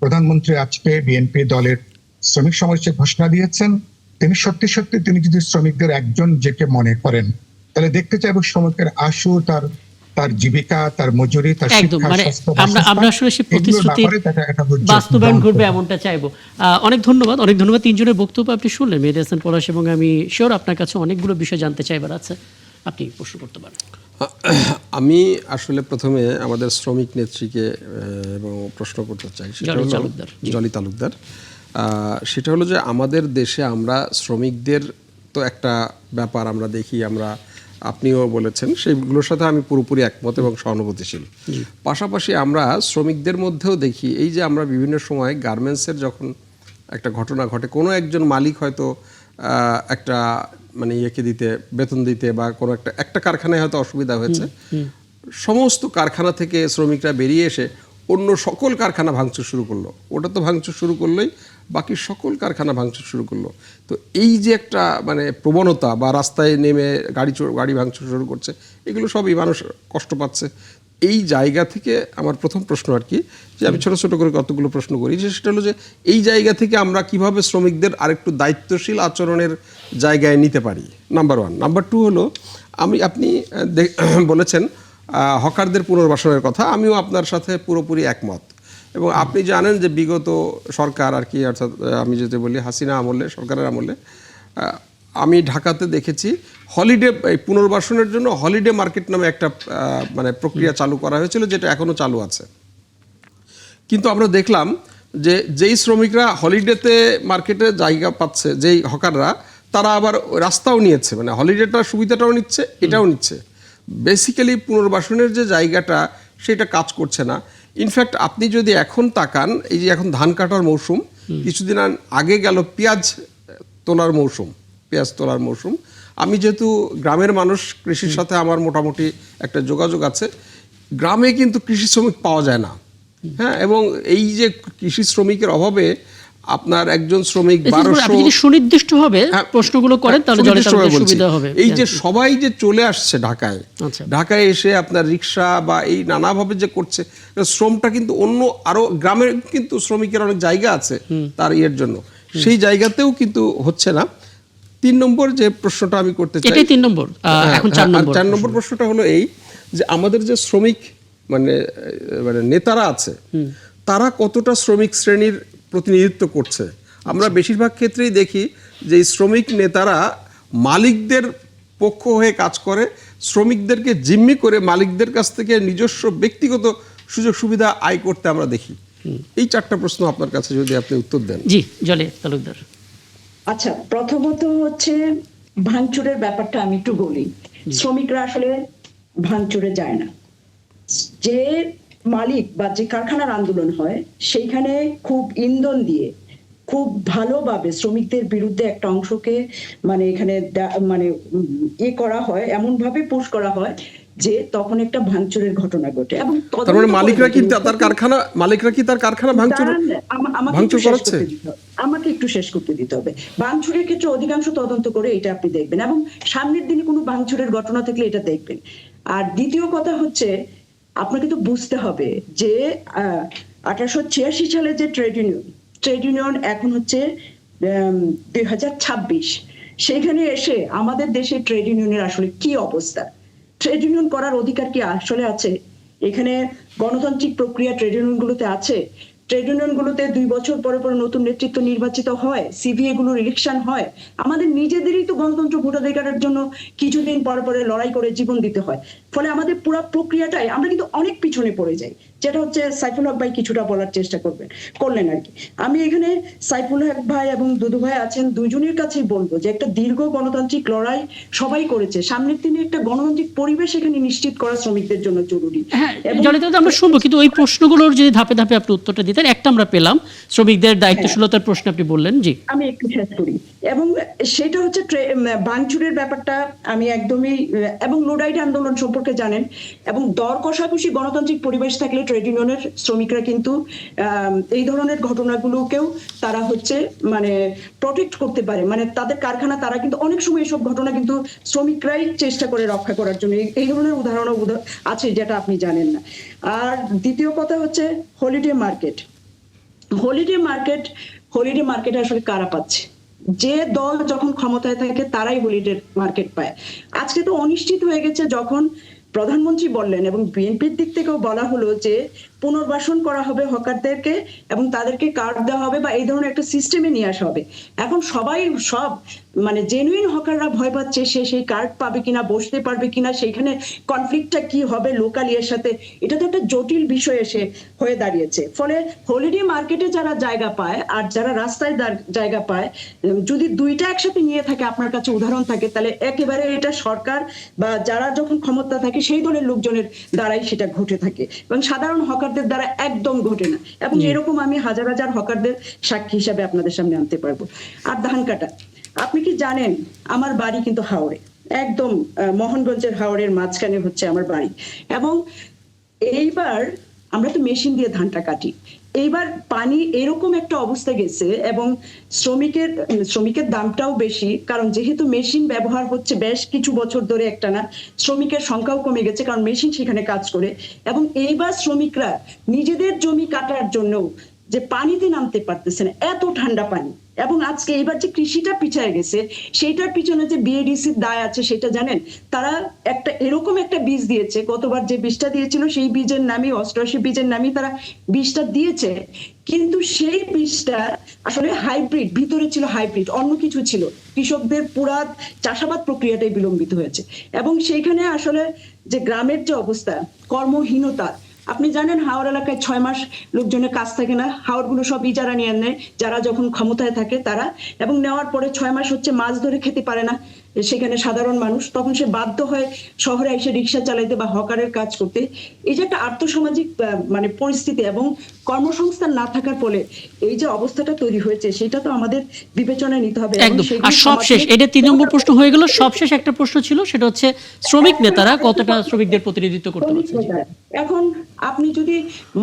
প্রধানমন্ত্রী আজকে বিএনপি দলের শ্রমিক সমাবেশে ঘোষণা দিয়েছেন, তিনি সত্যি তিনি যদি শ্রমিকদের একজন যেকে মনে করেন, তাহলে দেখতে চাইবো শ্রমিকের আশু, তার জীবিকা, তার মজুরি, তার শিক্ষা, স্বাস্থ্য, আমরা আসলে সেই প্রতিশ্রুতির বাস্তবায়ন ঘটবে এমনটা চাইবো। অনেক ধন্যবাদ তিনজনের বক্তব্য আপনি শুনলেন, মেহেদী হাসান পলাশ, এবং আমি শিওর আপনার কাছে অনেকগুলো বিষয় জানতে চাইবার আছে, আপনি প্রশ্ন করতে পারেন। আমি আসলে প্রথমে আমাদের শ্রমিক নেত্রীকে এবং প্রশ্ন করতে চাই, সেটা হলো জলি তালুকদার। সেটা হলো যে আমাদের দেশে আমরা শ্রমিকদের তো একটা ব্যাপার আমরা দেখি, আপনিও বলেছেন, সেইগুলোর সাথে আমি পুরোপুরি একমত এবং সহানুভূতিশীল। পাশাপাশি আমরা শ্রমিকদের মধ্যেও দেখি, এই যে আমরা বিভিন্ন সময় গার্মেন্টসের যখন একটা ঘটনা ঘটে, কোনো একজন মালিক হয়তো একটা মানে বেতন দিতে বা কোনো একটা কারখানায় হয়তো অসুবিধা হয়েছে, সমস্ত কারখানা থেকে শ্রমিকরা বেরিয়ে এসে অন্য সকল কারখানা ভাঙচুর শুরু করলো। ওটা তো ভাঙচুর শুরু করলোই, বাকি সকল কারখানা ভাঙচুর শুরু করলো। তো এই যে একটা মানে প্রবণতা, বা রাস্তায় নেমে গাড়ি ভাঙচুর শুরু করছে, এগুলো সবই মানুষ কষ্ট পাচ্ছে। এই জায়গা থেকে আমার প্রথম প্রশ্ন আর কি, যে আমি ছোট ছোট করে কতগুলো প্রশ্ন করি, সেটা হলো যে এই জায়গা থেকে আমরা কিভাবে শ্রমিকদের আরেকটু দায়িত্বশীল আচরণের জায়গায় নিতে পারি, নাম্বার 1। নাম্বার 2 হলো, আপনি বলেছেন হকারদের পুনর্বাসনের কথা, আমিও আপনার সাথে পুরোপুরি একমত। এবং আপনি জানেন যে বিগত সরকার আর কি, অর্থাৎ আমি যেটা বলি হাসিনা আমলে, সরকারের আমলে, আমি ঢাকাতে দেখেছি হলিডে পুনর্বাসনের জন্য হলিডে মার্কেট নামে একটা মানে প্রক্রিয়া চালু করা হয়েছিল, যেটা এখনো চালু আছে। কিন্তু আমরা দেখলাম যে যেই শ্রমিকরা হলিডেতে মার্কেটে জায়গা পাচ্ছে, যেই হকাররা, তারা আবার রাস্তাও নিয়েছে, মানে হলিডেটার সুবিধাটাও নিচ্ছে, এটাও নিচ্ছে। বেসিক্যালি পুনর্বাসনের যে জায়গাটা, সেটা কাজ করছে না। ইনফ্যাক্ট আপনি যদি এখন তাকান, এই যে এখন ধান কাটার মৌসুম, কিছুদিন আগে গেল পেঁয়াজ তোলার মৌসুম, আমি যেহেতু গ্রামের মানুষ, কৃষির সাথে আমার মোটামুটি একটা যোগাযোগ আছে। গ্রামে কিন্তু কৃষি শ্রমিক পাওয়া যায় না, হ্যাঁ, এবং এই যে কৃষি শ্রমিকের অভাবে আপনার একজন শ্রমিক আপনি যদি সুনির্দিষ্ট হবে প্রশ্নগুলো করেন তাহলে জনসাধারণের সুবিধা হবে। এই যে সবাই যে চলে আসছে ঢাকায়, আচ্ছা। ঢাকায় এসে আপনার রিক্সা বা এই নানাভাবে যে করছে, শ্রমটা কিন্তু অন্য আরো গ্রামের কিন্তু শ্রমিকের অনেক জায়গা আছে তার ইয়ের জন্য, সেই জায়গাতেও কিন্তু হচ্ছে না। 3 নম্বর যে প্রশ্নটা আমি করতে চাই, এটাই 3 নম্বর। এখন 4 নম্বর। 4 নম্বর প্রশ্নটা হলো এই যে আমাদের যে শ্রমিক মানে নেতারা আছে, তারা কতটা শ্রমিক শ্রেণীর প্রতিনিধিত্ব করছে। আমরা বেশিরভাগ ক্ষেত্রেই দেখি যে এই শ্রমিক নেতারা মালিকদের পক্ষ হয়ে কাজ করে, শ্রমিকদেরকে জিম্মি করে মালিকদের কাছ থেকে নিজস্ব ব্যক্তিগত সুযোগ সুবিধা আয় করতে আমরা দেখি। এই 4টা প্রশ্ন আপনার কাছে যদি আপনি উত্তর দেন। জি, জলিল তালুকদার। আচ্ছা, প্রথমত হচ্ছে ভাঙচুরের ব্যাপারটা আমি একটু বলি। শ্রমিকরা আসলে ভাঙচুরে যায় না। যে মালিক বা যে কারখানার আন্দোলন হয় সেইখানে খুব ইন্ধন দিয়ে খুব ভালোভাবে শ্রমিকদের বিরুদ্ধে একটা অংশকে মানে এখানে মানে করা হয়, এমন ভাবে পুশ করা হয় যে তখন একটা ভাঙচুরের ঘটনা ঘটে। এবং তার মানে মালিকরা কি তার কারখানা ভাঙচুর করাচ্ছে? আমাকে একটু শেষ করতে দিতে হবে। ভাঙচুরের ক্ষেত্রে অধিকাংশ তদন্ত করে এটা আপনি দেখবেন, এবং সামনের দিনে কোনো ভাঙচুরের ঘটনা থাকলে এটা দেখবেন। আর দ্বিতীয় কথা হচ্ছে, আপনাকে তো বুঝতে হবে যে 1886 সালে যে ট্রেড ইউনিয়ন এখন হচ্ছে 2026, সেখানে এসে আমাদের দেশে ট্রেড ইউনিয়নের আসলে কি অবস্থা? ট্রেড ইউনিয়ন করার অধিকার কি আসলে আছে? এখানে গণতান্ত্রিক প্রক্রিয়া ট্রেড ইউনিয়নগুলোতে আছে? ট্রেড ইউনিয়নগুলোতে 2 বছর পরে পরে নতুন নেতৃত্ব নির্বাচিত হয়, সিভিএ গুলোর ইলেকশন হয়। আমাদের নিজেদেরই তো গণতন্ত্র ভোটাধিকারের জন্য কিছুদিন পরে পরে লড়াই করে জীবন দিতে হয়। ফলে আমাদের পুরো প্রক্রিয়াটাই আমরা কিন্তু অনেক পিছনে পড়ে যাই, যেটা হচ্ছে সাইফুল হক ভাই কিছুটা বলার চেষ্টা করলেন আর কি। আমি এখানে সাইফুল হক ভাই এবং দুদু ভাই আছেন, দুজনের কাছেই বলবো যে একটা দীর্ঘ গণতান্ত্রিক লড়াই সবাই করেছে। সামনের দিনে একটা গণতান্ত্রিক পরিবেশ এখানে নিশ্চিত করা শ্রমিকদের জন্য জরুরি। হ্যাঁ, জলিল আমরা শুনবো, কিন্তু ওই প্রশ্নগুলোর যদি ধাপে ধাপে আপনি উত্তরটা দিতেন। একটা আমরা পেলাম, শ্রমিকদের দায়িত্বশীলতার প্রশ্ন আপনি বললেন। জি, আমি একটু শেষ করি। এবং সেটা হচ্ছে ভাঙচুরের ব্যাপারটা আমি একদমই, এবং লোডাইট আন্দোলন সম্পর্কে জানেন, এবং দর কষাকষি গণতান্ত্রিক পরিবেশ থাকলে ট্রেড ইউনিয়নের শ্রমিকরা কিন্তু এই ধরনের ঘটনাগুলোকেও তারা হচ্ছে মানে প্রোটেক্ট করতে পারে। মানে তাদের কারখানা তারা কিন্তু অনেক সময় এসব ঘটনা কিন্তু শ্রমিকরাই চেষ্টা করে রক্ষা করার জন্য। এই ধরনের উদাহরণও আছে যেটা আপনি জানেন না। আর দ্বিতীয় কথা হচ্ছে হলিডে মার্কেট আসলে কারা পাচ্ছে? যে দল যখন ক্ষমতায় থাকে তারাই হলিডে মার্কেট পায়। আজকে তো অনিশ্চিত হয়ে গেছে, যখন প্রধানমন্ত্রী বললেন এবং বিএনপির দিক থেকেও বলা হলো যে পুনর্বাসন করা হবে হকারদেরকে এবং তাদেরকে কার্ড দেওয়া হবে বা এই ধরনের একটা সিস্টেমে নিয়ে আসা হবে। এখন সব মানে জেনুইন হকাররা ভয় পাচ্ছে সে সেই কার্ড পাবে কিনা, বসতে পারবে কিনা, সেইখানে কনফ্লিক্টটা কি হবে লোকাল এর সাথে। এটা তো একটা জটিল বিষয় এসে হয়ে দাঁড়িয়েছে। ফলে হলিডে মার্কেটে যারা জায়গা পায় আর যারা রাস্তায় জায়গা পায়, যদি দুইটা একসাথে নিয়ে থাকে, আপনার কাছে উদাহরণ থাকে, তাহলে একেবারে এটা সরকার বা যারা যখন ক্ষমতা থাকে সেই দলের লোকজনের দ্বারাই সেটা ঘটে থাকে, এবং সাধারণ হকারদের দ্বারা একদম ঘটে না। এবং এরকম আমি হাজার হাজার হকারদের সাক্ষী হিসাবে আপনাদের সামনে আনতে পারবো। আর ধান কাটা, আপনি কি জানেন আমার বাড়ি কিন্তু হাওড়ে, একদম মোহনগঞ্জের হাওড়ের মাঝখানে হচ্ছে আমার বাড়ি। এবং এইবার আমরা তো মেশিন দিয়ে ধানটা কাটি, এইবার পানি এরকম একটা অবস্থা গেছে এবং শ্রমিকের দামটাও বেশি, কারণ যেহেতু মেশিন ব্যবহার হচ্ছে বেশ কিছু বছর ধরে একটানা, শ্রমিকের সংখ্যাও কমে গেছে কারণ মেশিন সেখানে কাজ করে। এবং এইবার শ্রমিকরা নিজেদের জমি কাটার জন্য যে পানিতে নামতে পারতেছে না, এত ঠান্ডা পানি। এবং আজকে এইবার যে কৃষিটা পিছায় গেছে সেইটার পিছনে যে বিএডিসির দায় আছে সেটা জানেন? তারা এরকম একটা বীজ দিয়েছে, গতবার যে বীজটা দিয়েছিল সেই বীজের নামই 88 বীজের নামই তারা বীজটা দিয়েছে, কিন্তু সেই বীজটা আসলে হাইব্রিড, ভিতরে ছিল হাইব্রিড, অন্য কিছু ছিল। কৃষকদের পুরা চাষাবাদ প্রক্রিয়াটাই বিলম্বিত হয়েছে। এবং সেইখানে আসলে যে গ্রামের যে অবস্থা, কর্মহীনতা, আপনি জানেন হাওড় এলাকায় 6 মাস লোকজনের কাজ থাকে না, হাওড়গুলো সব ইজারা নিয়ে নেয় যারা যখন ক্ষমতায় থাকে তারা, এবং নেওয়ার পরে 6 মাস হচ্ছে মাছ ধরে খেতে পারে না। সেখানে সাধারণ মানুষ, তখন সে বাধ্য হয় শহরে এসে রিক্সা চালাইতে বা হকারের কাজ করতে। এই যে একটা আর্থসামাজিক মানে পরিস্থিতি এবং কর্মসংস্থান না থাকার ফলে এই যে অবস্থাটা তৈরি হয়েছে, সেটা তো আমাদের বিবেচনায় নিতে হবে। এবং একদম। সেগুলো আর সবশেষ, সমাজে- এটা 3 নম্বর প্রশ্ন হয়ে গেল। সবশেষ একটা প্রশ্ন ছিল, সেটা হচ্ছে শ্রমিক নেতারা কতটা শ্রমিকদের প্রতিনিধিত্ব করতে পারছে? জি। এখন আপনি যদি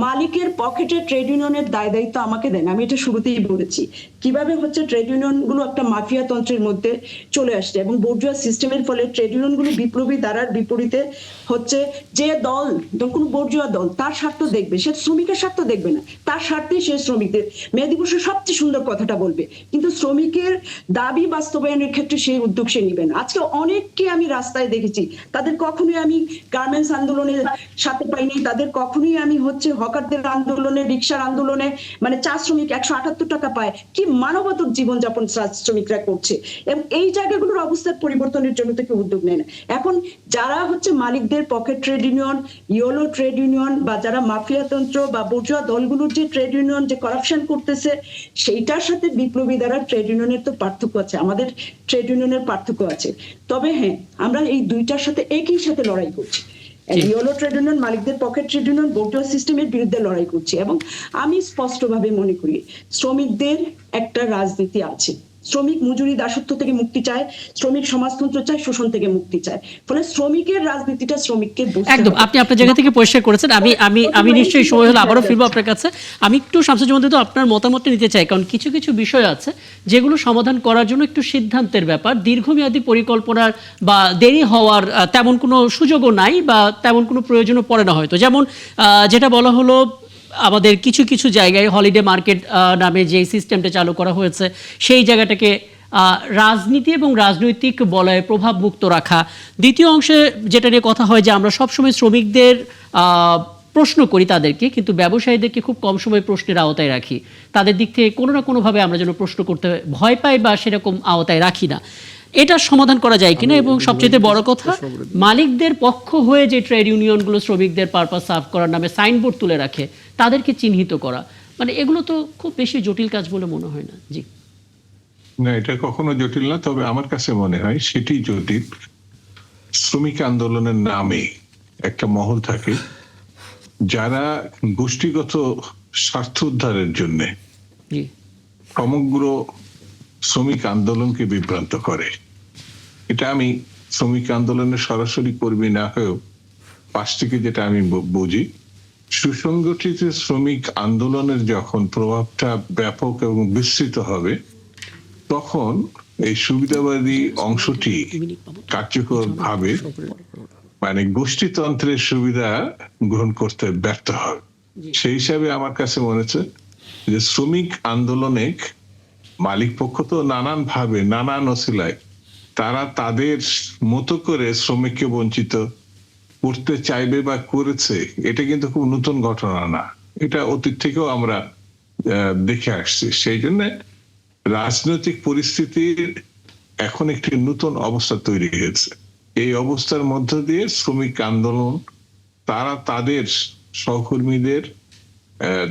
মালিকের পকেটে ট্রেড ইউনিয়নের দায় দায়িত্ব আমাকে দেন, আমি এটা শুরুতেই বলেছি কিভাবে হচ্ছে ট্রেড ইউনিয়ন গুলো একটা মাফিয়া তন্ত্রের মধ্যে চলে আসছে এবং বোর্জুয়া সিস্টেমের ফলে ট্রেড ইউনিয়ন গুলো বিপ্লবী ধারার বিপরীতে হচ্ছে। যে দল, কোনো বোর্জুয়া দল তার স্বার্থ দেখবে, সে শ্রমিকের স্বার্থ দেখবে না, তার স্বার্থেই সে শ্রমিকদের মে দিবসের সবচেয়ে সুন্দর কথাটা বলবে, কিন্তু শ্রমিকের দাবি বাস্তবায়নের ক্ষেত্রে সেই উদ্যোগ সে নিবে না। আজকে অনেককে আমি রাস্তায় দেখেছি, তাদের কখনোই আমি গার্মেন্টস আন্দোলনের সাথে পাইনি, তাদের কখনোই আমি হচ্ছে হকারদের আন্দোলনে, রিক্সার আন্দোলনে, মানে চা শ্রমিক 178 টাকা পায়, কি মানবতার জীবনযাপন চা শ্রমিকরা করছে। এবং এই জায়গাগুলোর অবস্থার পরিবর্তনের জন্য তো কেউ উদ্যোগ নেয় না। এখন যারা হচ্ছে মালিকদের pocket trade union, yellow trade union, বা যারা মাফিয়াতন্ত্র বা বোর্জুয়া দলগুলোর যে ট্রেড ইউনিয়ন যে করাপশন করতেছে, সেইটার সাথে বিপ্লবী দ্বারা ট্রেড ইউনিয়নের তো পার্থক্য আছে, আমাদের ট্রেড ইউনিয়নের পার্থক্য আছে। তবে হ্যাঁ, আমরা এই দুইটার সাথে একই সাথে লড়াই করছি। ইয়েলো ট্রেড ইউনিয়ন, মালিকদের পকেট ট্রেড ইউনিয়ন, বোর্জুয়া সিস্টেমের বিরুদ্ধে লড়াই করছি। এবং আমি স্পষ্টভাবে মনে করি শ্রমিকদের একটা রাজনীতি আছে। শ্রমিক মজুরি দাসত্ব থেকে মুক্তি চায়, শ্রমিক সমাজতন্ত্র চায়, শোষণ থেকে মুক্তি চায়। ফলে শ্রমিকের রাজনীতিটা শ্রমিককে বুঝতে একদম, হবে। আপনি আপনার জায়গা থেকে পরিষ্কার করেছেন। আমি নিশ্চয়ই সময় হলে আবারও ফিরবো আপনার কাছে। আমি একটু শামসুজ্জামান তো আপনার মতামতটা নিতে চাই, কারণ কিছু কিছু বিষয় আছে যেগুলো সমাধান করার জন্য একটু সিদ্ধান্তের ব্যাপার, দীর্ঘমেয়াদী পরিকল্পনার বা দেরি হওয়ার তেমন কোনো সুযোগও নাই বা তেমন কোনো প্রয়োজনও পড়ে না হয়তো। যেমন যেটা বলা হলো, আমাদের কিছু কিছু জায়গায় হলিডে মার্কেট নামে যে সিস্টেমটা চালু করা হয়েছে, সেই জায়গাটাকে রাজনীতি এবং রাজনৈতিক বলয়ে প্রভাবমুক্ত রাখা। দ্বিতীয় অংশে যেটা নিয়ে কথা হয় যে আমরা সবসময় শ্রমিকদের প্রশ্ন করি তাদেরকে, কিন্তু ব্যবসায়ীদেরকে খুব কম সময় প্রশ্নের আওতায় রাখি। তাদের দিক থেকে কোনো না কোনোভাবে আমরা যেন প্রশ্ন করতে ভয় পাই বা সেরকম আওতায় রাখি না। এটা সমাধান করা যায় কিনা? এবং সবচেয়ে বড় কথা, মালিকদের পক্ষ হয়ে যে ট্রেড ইউনিয়নগুলো শ্রমিকদের পারপাস সার্ভ করার নামে সাইনবোর্ড তুলে রাখে, তাদেরকে চিহ্নিত করা, মানে এগুলো তো খুব বেশি জটিল কাজ বলে মনে হয় না। জি না, এটা কখনো জটিল না, তবে আমার কাছে মনে হয় সেটি জটিল। শ্রমিক আন্দোলনের নামে একটা মহল থাকে যারা গোষ্ঠীগত স্বার্থ উদ্ধারের জন্য জি সমগ্র শ্রমিক আন্দোলনকে বিভ্রান্ত করে। এটা আমি শ্রমিক আন্দোলনের সরাসরি কর্মী না হয়েও পাশ থেকে যেটা আমি বুঝি, সুসংগঠিত শ্রমিক আন্দোলনের যখন প্রভাবটা ব্যাপক এবং বিস্তৃত হবে, তখন এই সুবিধাবাদী অংশটি কার্যকর ভাবে মানে গোষ্ঠীতন্ত্রের সুবিধা গ্রহণ করতে ব্যর্থ হবে। সেই হিসাবে আমার কাছে মনে হচ্ছে যে শ্রমিক আন্দোলনে মালিক পক্ষ তো নানান ভাবে, নানান অছিলায় তারা তাদের মতো করে শ্রমিককে বঞ্চিত করতে চাইবে বা করেছে। এটা কিন্তু খুব নতুন ঘটনা না, এটা অতীত থেকেও আমরা দেখে আসছি। সেই জন্য রাজনৈতিক পরিস্থিতির এখন একটি নতুন অবস্থা তৈরি হয়েছে। এই অবস্থার মধ্য দিয়ে শ্রমিক আন্দোলন তারা তাদের সহকর্মীদের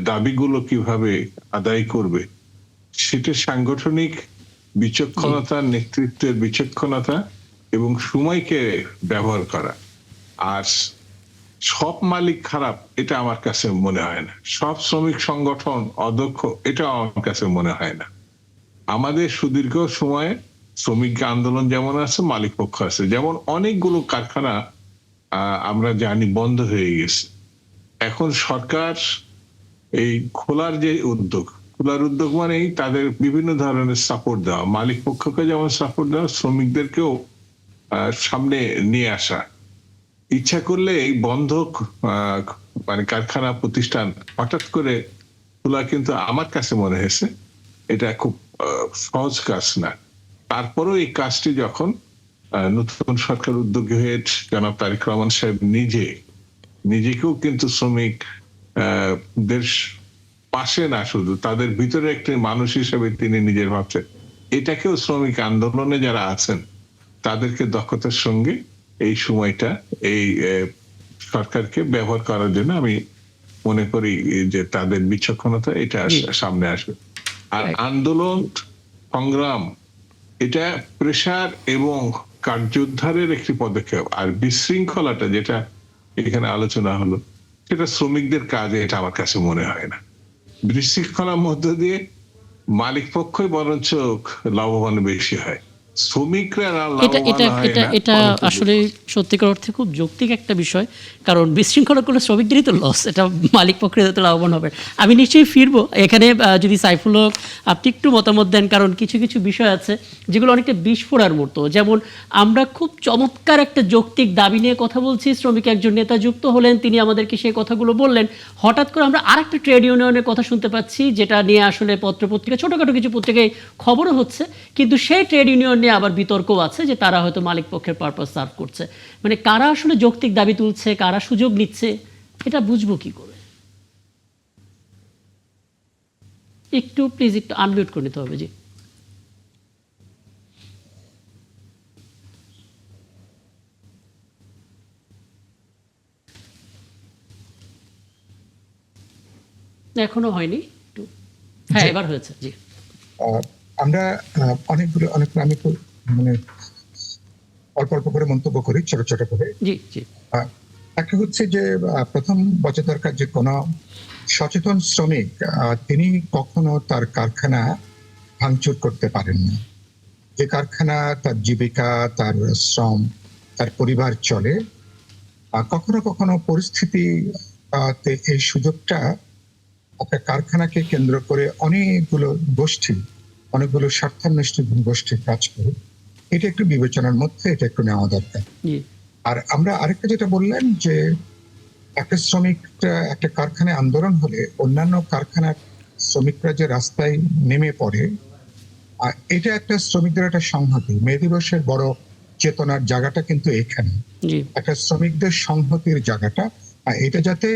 দাবিগুলো কিভাবে আদায় করবে, সেটা সাংগঠনিক বিচক্ষণতা, নেতৃত্বের বিচক্ষণতা এবং সময়কে ব্যবহার করা। আর সব মালিক খারাপ এটা আমার কাছে মনে হয় না, সব শ্রমিক সংগঠন অদক্ষ এটা আমার কাছে মনে হয় না। আমাদের সুদীর্ঘ সময়ে শ্রমিক আন্দোলন যেমন আছে, মালিক পক্ষ আছে। যেমন অনেকগুলো কারখানা আমরা জানি বন্ধ হয়ে গেছে। এখন সরকার এই খোলার যে উদ্যোগ, খোলার উদ্যোগ মানেই তাদের বিভিন্ন ধরনের সাপোর্ট দেওয়া, মালিক পক্ষকে যেমন সাপোর্ট দেওয়া, শ্রমিকদেরকেও সামনে নিয়ে আসা। ইচ্ছা করলে এই বন্ধ মানে কারখানা প্রতিষ্ঠান হঠাৎ করে খোলা কিন্তু আমার কাছে মনে হয়েছে এটা খুব সহজ কাজ না। তারপরেও এই কাজটি যখন নতুন সরকার উদ্যোগী হয়ে জনাব তারেক রহমান সাহেব নিজেকেও কিন্তু শ্রমিক দেশ পাশে না, শুধু তাদের ভিতরে একটি মানুষ হিসেবে তিনি নিজের ভাবছেন, এটাকেও শ্রমিক আন্দোলনে যারা আছেন তাদেরকে দক্ষতার সঙ্গে এই সময়টা এই সরকারকে ব্যবহার করার জন্য আমি মনে করি যে তাদের বিচক্ষণতা এটা সামনে আসবে। আর আন্দোলন সংগ্রাম এটা প্রেসার এবং কার্যোদ্ধারের একটি পদক্ষেপ। আর বিশৃঙ্খলাটা যেটা এখানে আলোচনা হলো, সেটা শ্রমিকদের কাজে, এটা আমার কাছে মনে হয় না। বিশৃঙ্খলার মধ্য দিয়ে মালিক পক্ষই বরঞ্চ লাভবান বেশি হয়, শ্রমিকরা এটা লাভবান এটা হয় এটা না। এটা আসলে সত্যিকার অর্থে খুব যৌক্তিক একটা বিষয়, কারণ বিশৃঙ্খলা করলে শ্রমিকদেরই তো লস, এটা মালিক পক্ষের তো লাভবান হবে। আমি নিশ্চয়ই ফিরবো এখানে, যদি সাইফুল হক আপনি একটু মতামত দেন, কারণ কিছু কিছু বিষয় আছে যেগুলো অনেকটা বিস্ফোরার মতো। যেমন আমরা খুব চমৎকার একটা যৌক্তিক দাবি নিয়ে কথা বলছি, শ্রমিক একজন নেতা যুক্ত হলেন, তিনি আমাদেরকে সেই কথাগুলো বললেন, হঠাৎ করে আমরা আরেকটা ট্রেড ইউনিয়নের কথা শুনতে পাচ্ছি, যেটা নিয়ে আসলে পত্রপত্রিকা, ছোটোখাটো কিছু পত্রিকায় খবরও হচ্ছে, কিন্তু সেই ট্রেড ইউনিয়ন নিয়ে আবার বিতর্কও আছে যে তারা হয়তো মালিক পক্ষের পারপাস সার্ভ করছে। মানে কারা আসলে যৌক্তিক দাবি তুলছে, কারা সুযোগ নিচ্ছে, এটা বুঝবো কি করে? একটু প্লিজ একটু আনমিউট করে নিতে হবে। জি, এখনো হয়নি, একটু, হ্যাঁ এবার হয়েছে। জি, আমরা অনেকগুলো আমি একটু মানে অল্প অল্প করে মন্তব্য করি, ছোট ছোট করে। জি, জি, একটা হচ্ছে যে প্রথম বোঝা দরকার যে কোনো সচেতন শ্রমিক তিনি কখনো তার কারখানা ভাঙচুর করতে পারেন না। যে কারখানা তার জীবিকা, তার শ্রম, তার পরিবার চলে, কখনো কখনো পরিস্থিতি এই সুযোগটা একটা কারখানাকে কেন্দ্র করে অনেকগুলো গোষ্ঠী, অনেকগুলো স্বার্থান্বেষী গোষ্ঠী কাজ করে। এটা একটু বিবেচনার মধ্যে, এটা একটু নেওয়া দরকার। জি, আর আমরা আরেকটা যেটা বললেন যে একটা শ্রমিক একটা কারখানায় আন্দোলন হলে অন্যান্য কারখানার শ্রমিকরা যে রাস্তায় নেমে পড়ে, আর এটা একটা শ্রমিকদের একটা সংহতি। মে দিবসের বড় চেতনার জায়গাটা কিন্তু এখানে, জি, একটা শ্রমিকদের সংহতির জায়গাটা। আর এটা যাতে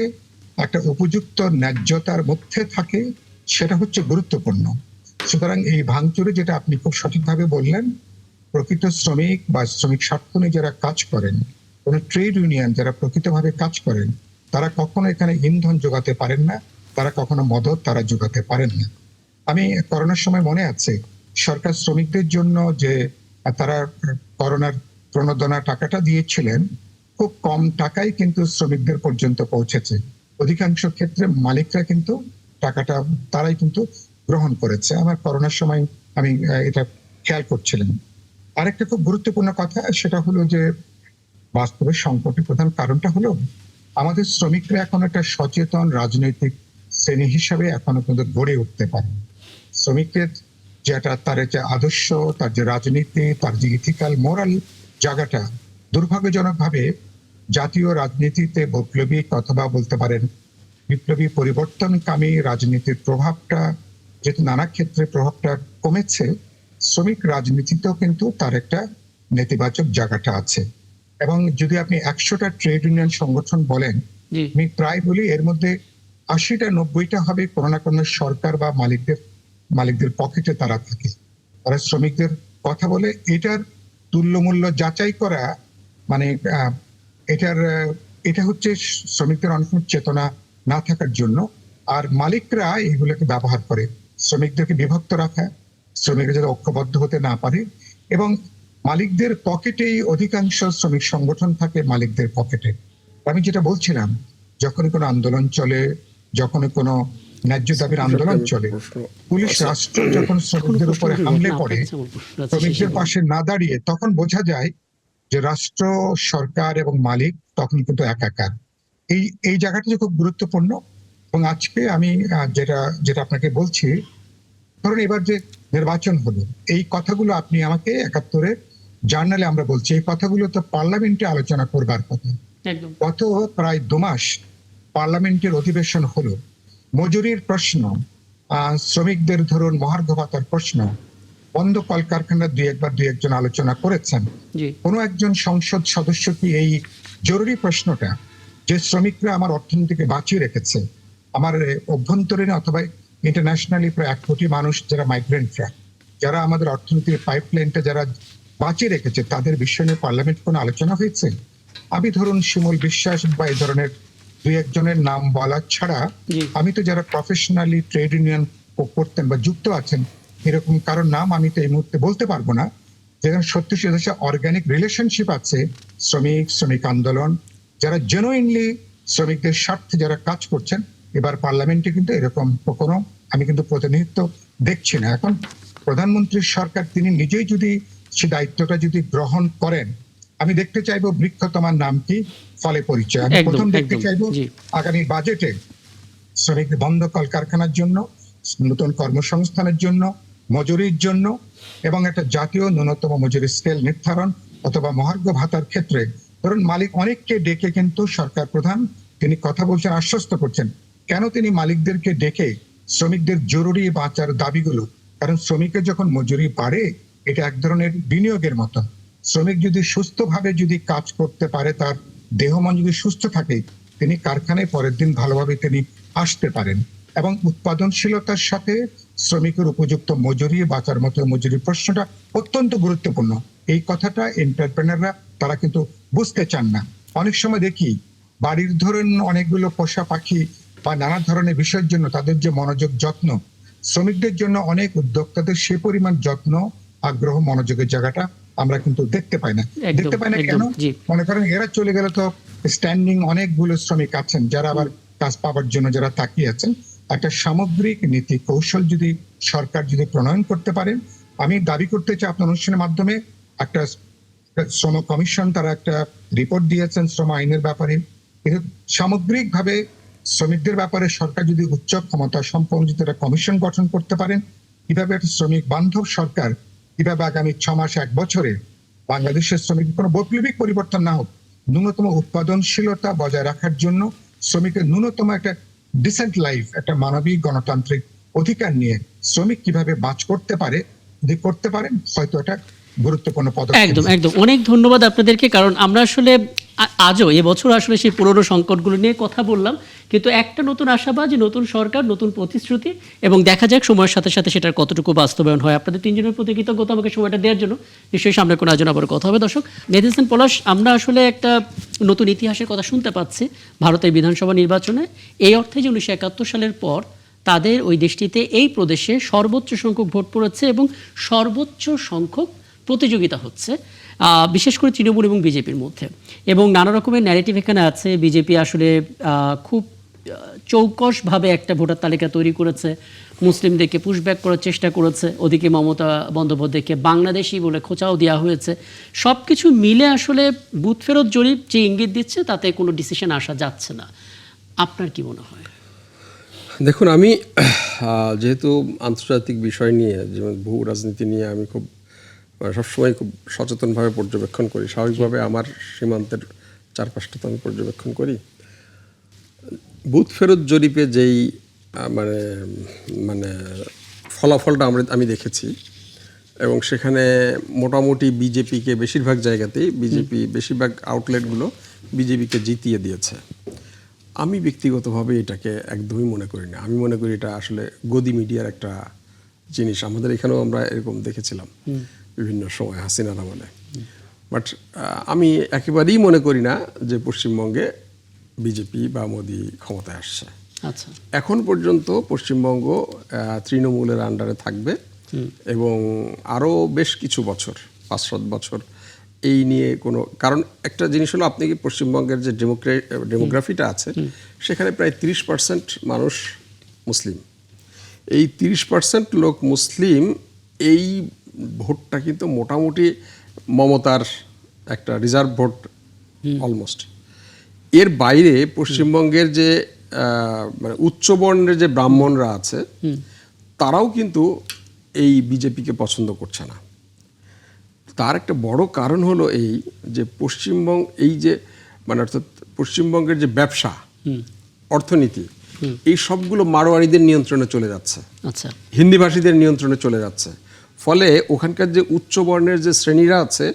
একটা উপযুক্ত ন্যায্যতার মধ্যে থাকে, সেটা হচ্ছে গুরুত্বপূর্ণ। সুতরাং এই ভাঙচুরে যেটা আপনি খুব সঠিকভাবে বললেন, প্রকৃত শ্রমিক বা শ্রমিক স্বার্থ নিয়ে যারা কাজ করেন, কোন ট্রেড ইউনিয়ন যারা প্রকৃতভাবে কাজ করেন, তারা কখনো এখানে ইন্ধন যোগাতে পারেন না, তারা কখনো মদত তারা যোগাতে পারেন না। আমি করোনার সময় মনে আছে সরকার শ্রমিকদের জন্য যে তারা করোনার প্রণোদনা টাকাটা দিয়েছিলেন, খুব কম টাকায় কিন্তু শ্রমিকদের পর্যন্ত পৌঁছেছে। অধিকাংশ ক্ষেত্রে মালিকরা কিন্তু টাকাটা তারাই কিন্তু গ্রহণ করেছে। আমার করোনার সময় আমি এটা খেয়াল করছিলাম। আরেকটা খুব গুরুত্বপূর্ণ কথা, সেটা হলো যে বাস্তবে সংকটের প্রধান কারণটা হলো আমাদের শ্রমিকরা এখন একটা সচেতন রাজনৈতিক শ্রেণী হিসাবে এখনো কিন্তু গড়ে উঠতে পারে। শ্রমিকের যেটা তার যে আদর্শ, তার যে রাজনীতি, তার যে ইথিক্যাল মোরাল জায়গাটা দুর্ভাগ্যজনকভাবে জাতীয় রাজনীতিতে বৈপ্লবিক অথবা বলতে পারেন বিপ্লবী পরিবর্তনকামী রাজনীতির প্রভাবটা, যেহেতু নানা ক্ষেত্রে প্রভাবটা কমেছে, শ্রমিক রাজনীতিতেও কিন্তু তার একটা নেতিবাচক জায়গাটা আছে। এবং যদি আপনি 100টা ট্রেড ইউনিয়ন সংগঠন বলেন, জি, আমি প্রায় বলি এর মধ্যে 80টা 90টা হবে কোনো না কোনো সরকার বা মালিকদের পকেটে তারা থাকে। তারা শ্রমিকদের কথা বলে। এটার তুল্যমূল্য যাচাই করা মানে এটা হচ্ছে শ্রমিকদের অনেক চেতনা না থাকার জন্য। আর মালিকরা এগুলোকে ব্যবহার করে শ্রমিকদেরকে বিভক্ত রাখা, শ্রমিকরা যাতে ঐক্যবদ্ধ হতে না পারে। এবং মালিকদের পকেটেই অধিকাংশ শ্রমিক সংগঠন থাকে, মালিকদের পকেটে। আমি যেটা বলছিলাম, যখনই কোনো আন্দোলন চলে, যখনই কোনো ন্যায্য দাবির আন্দোলন চলে, পুলিশ রাষ্ট্র যখন শ্রমিকদের উপরে হামলে পড়ে, শ্রমিকদের পাশে না দাঁড়িয়ে, তখন বোঝা যায় যে রাষ্ট্র, সরকার এবং মালিক তখন কিন্তু একাকার। এই জায়গাটা যে খুব গুরুত্বপূর্ণ। এবং আজকে আমি যেটা আপনাকে বলছি, ধরুন এবার যে নির্বাচন হলো, এই কথাগুলো আপনি আমাকে 71-এর জার্নালে আমরা বলছি, এই কথাগুলো তো পার্লামেন্টে আলোচনা করবার কথা। একদম, গত প্রায় 2 মাস পার্লামেন্টের অধিবেশন হলো, মজুরির প্রশ্ন, শ্রমিকদের ধরুন মহার্ঘ ভাতার প্রশ্ন, বন্ধ কলকারখানা দুই একজন আলোচনা করেছেন। জি, কোনো একজন সংসদ সদস্য কি এই জরুরি প্রশ্নটা, যে শ্রমিকরা আমার অর্থনীতিকে বাঁচিয়ে রেখেছে, আমার অভ্যন্তরীণ অথবা ইন্টারন্যাশনালি প্রায় 1 কোটি মানুষ যারা মাইগ্রেন্টরা, যারা আমাদের অর্থনীতির পাইপলাইনটা যারা বাঁচিয়ে রেখেছে, তাদের বিষয় নিয়ে পার্লামেন্ট কোনো আলোচনা হয়েছে? আমি ধরুন শিমুল বিশ্বাস বা এই ধরনের 2 একজনের নাম বলা ছাড়া, জি, আমি তো যারা প্রফেশনালি ট্রেড ইউনিয়ন করতেন বা যুক্ত আছেন, এরকম কারোর নাম আমি তো এই মুহূর্তে বলতে পারবো না, যেখানে সত্যি সত্যি অর্গানিক রিলেশনশিপ আছে শ্রমিক আন্দোলন, যারা জেনুইনলি শ্রমিকদের স্বার্থে যারা কাজ করছেন। এবার পার্লামেন্টে কিন্তু এরকম কোনো আমি কিন্তু প্রতিনিধিত্ব দেখছি না। এখন প্রধানমন্ত্রীর সরকার তিনি নিজেই যদি সে দায়িত্বটা যদি গ্রহণ করেন, আমি দেখতে চাইবো বৃক্ষ তোমার নাম কি, ফলে পরিচয়। আমি একদম, প্রথম দেখতে একদম, চাইবো জি। আগামী বাজেটে শ্রমিক বন্ধ কলকারখানার জন্য, নতুন কর্মসংস্থানের জন্য, মজুরির জন্য এবং একটা জাতীয় ন্যূনতম মজুরি স্কেল নির্ধারণ অথবা মহার্ঘ ভাতার ক্ষেত্রে ধরুন মালিক অনেককে ডেকে কিন্তু সরকার প্রধান তিনি কথা বলছেন, আশ্বস্ত করছেন। কেন তিনি মালিকদেরকে ডেকে শ্রমিকদের জরুরি বাঁচার দাবিগুলো, কারণ শ্রমিকের যখন মজুরি বাড়ে এটা এক ধরনের বিনিয়োগের মতো। শ্রমিক যদি সুস্থভাবে যদি কাজ করতে পারে, তার দেহ মন যদি সুস্থ থাকে, তিনি কারখানায় পরের দিন ভালোভাবে তিনি আসতে পারেন। এবং উৎপাদনশীলতার সাথে শ্রমিকের উপযুক্ত মজুরি বাঁচার মতো মজুরি প্রশ্নটা অত্যন্ত গুরুত্বপূর্ণ। এই কথাটা এন্টারপ্রেনাররা তারা কিন্তু বুঝতে চান না। অনেক সময় দেখি বাড়ির ধরুন অনেকগুলো পোষা পাখি বা নানা ধরনের বিষয়ের জন্য তাদের যে মনোযোগ যত্ন, শ্রমিকদের জন্য অনেক উদ্যোক্তাদের সে পরিমাণ যত্ন আগ্রহ মনোযোগের জায়গাটা আমরা কিন্তু দেখতে পাই না। একদম, দেখতে পাই না কেন? একদম, জি। মনে করেন এরা চলে গেলে তো স্ট্যান্ডিং অনেকগুলো শ্রমিক আছেন যারা আবার কাজ পাওয়ার জন্য যারা তাকিয়ে আছেন। একটা সামগ্রিক নীতি কৌশল যদি সরকার যদি প্রণয়ন করতে পারেন, আমি দাবি করতে চাই আপনার অনুষ্ঠানের মাধ্যমে একটা শ্রম কমিশন তারা একটা রিপোর্ট দিয়েছেন শ্রম আইনের ব্যাপারে, কিন্তু সামগ্রিকভাবে শ্রমিকদের ব্যাপারে সরকার যদি উচ্চ ক্ষমতা সম্পন্ন যদি একটা কমিশন গঠন করতে পারেন, কিভাবে একটা শ্রমিক বান্ধব সরকার কিভাবে আগামী 6 মাস 1 বছরে বাংলাদেশের শ্রমিক কোনো বৈপ্লবিক পরিবর্তন না হোক, ন্যূনতম উৎপাদনশীলতা বজায় রাখার জন্য শ্রমিকের ন্যূনতম একটা ডিসেন্ট লাইফ, একটা মানবিক গণতান্ত্রিক অধিকার নিয়ে শ্রমিক কিভাবে বাঁচ করতে পারে, যদি করতে পারেন হয়তো এটা গুরুত্বপূর্ণ পদক্ষেপ। একদম, একদম। অনেক ধন্যবাদ আপনাদেরকে, কারণ আমরা আসলে আজও এবছর আসলে সেই পুরনো সংকটগুলো নিয়ে কথা বললাম, কিন্তু একটা নতুন আশাবাদ যে নতুন সরকার, নতুন প্রতিশ্রুতি, এবং দেখা যাক সময়ের সাথে সাথে সেটার কতটুকু বাস্তবায়ন হয়। আপনাদের তিনজনের প্রতি কৃতজ্ঞতা আমাকে সময়টা দেওয়ার জন্য। নিশ্চয়ই সামনে কোনো আয়োজন আবার কথা হবে। দর্শক, মেহেদী হাসান পলাশ, আমরা আসলে একটা নতুন ইতিহাসের কথা শুনতে পাচ্ছি ভারতের বিধানসভা নির্বাচনে। এই অর্থে যে 1971 সালের পর তাদের ওই দেশটিতে এই প্রদেশে সর্বোচ্চ সংখ্যক ভোট পড়েছে এবং সর্বোচ্চ সংখ্যক প্রতিযোগিতা হচ্ছে, বিশেষ করে তৃণমূল এবং বিজেপির মধ্যে। এবং নানা রকমের ন্যারেটিভ এখানে আছে। বিজেপি আসলে খুব চৌকসভাবে একটা ভোটার তালিকা তৈরি করেছে, মুসলিমদেরকে পুশব্যাক করার চেষ্টা করেছে, ওদিকে মমতা বন্দ্যোপাধ্যায়কে বাংলাদেশি বলে খোঁচাও দেওয়া হয়েছে। সব কিছু মিলে আসলে বুথ ফেরত জরিপ যে ইঙ্গিত দিচ্ছে তাতে কোনো ডিসিশন আসা যাচ্ছে না। আপনার কি মনে হয়? দেখুন, আমি যেহেতু আন্তর্জাতিক বিষয় নিয়ে, যেমন ভূ রাজনীতি নিয়ে আমি খুব সবসময় খুব সচেতনভাবে পর্যবেক্ষণ করি। স্বাভাবিকভাবে আমার সীমান্তের চারপাশটা তো আমি পর্যবেক্ষণ করি। বুথ ফেরত জরিপে যেই মানে মানে ফলাফলটা আমি দেখেছি, এবং সেখানে মোটামুটি বিজেপিকে বেশিরভাগ জায়গাতেই বেশিরভাগ আউটলেটগুলো বিজেপিকে জিতিয়ে দিয়েছে। আমি ব্যক্তিগতভাবে এটাকে একদমই মনে করি না। আমি মনে করি এটা আসলে গদি মিডিয়ার একটা জিনিস। আমাদের এখানেও আমরা এরকম দেখেছিলাম বিভিন্ন সময় হাসিনার আমলে। বাট আমি একেবারেই মনে করি না যে পশ্চিমবঙ্গে বিজেপি বা মোদি ক্ষমতায় আসছে। আচ্ছা, এখন পর্যন্ত পশ্চিমবঙ্গ তৃণমূলের আন্ডারে থাকবে এবং আরও বেশ কিছু বছর, 5-7 বছর এই নিয়ে কোনো, কারণ একটা জিনিস হলো, আপনি কি পশ্চিমবঙ্গের যে ডেমোগ্রাফিটা আছে সেখানে প্রায় 30% মানুষ মুসলিম। এই 30% লোক মুসলিম, এই ভোটটা কিন্তু মোটামুটি মমতার একটা রিজার্ভ ভোট অলমোস্ট। এর বাইরে পশ্চিমবঙ্গের যে মানে উচ্চবর্ণের যে ব্রাহ্মণরা আছে তারাও কিন্তু এই বিজেপিকে পছন্দ করছে না। তার একটা বড় কারণ হলো এই যে পশ্চিমবঙ্গ, এই যে মানে অর্থাৎ পশ্চিমবঙ্গের যে ব্যবসা অর্থনীতি, এই সবগুলো মারোয়ারিদের নিয়ন্ত্রণে চলে যাচ্ছে, আচ্ছা, হিন্দিভাষীদের নিয়ন্ত্রণে চলে যাচ্ছে। ফলে ওখানকার যে উচ্চবর্ণের যে শ্রেণীরা আছে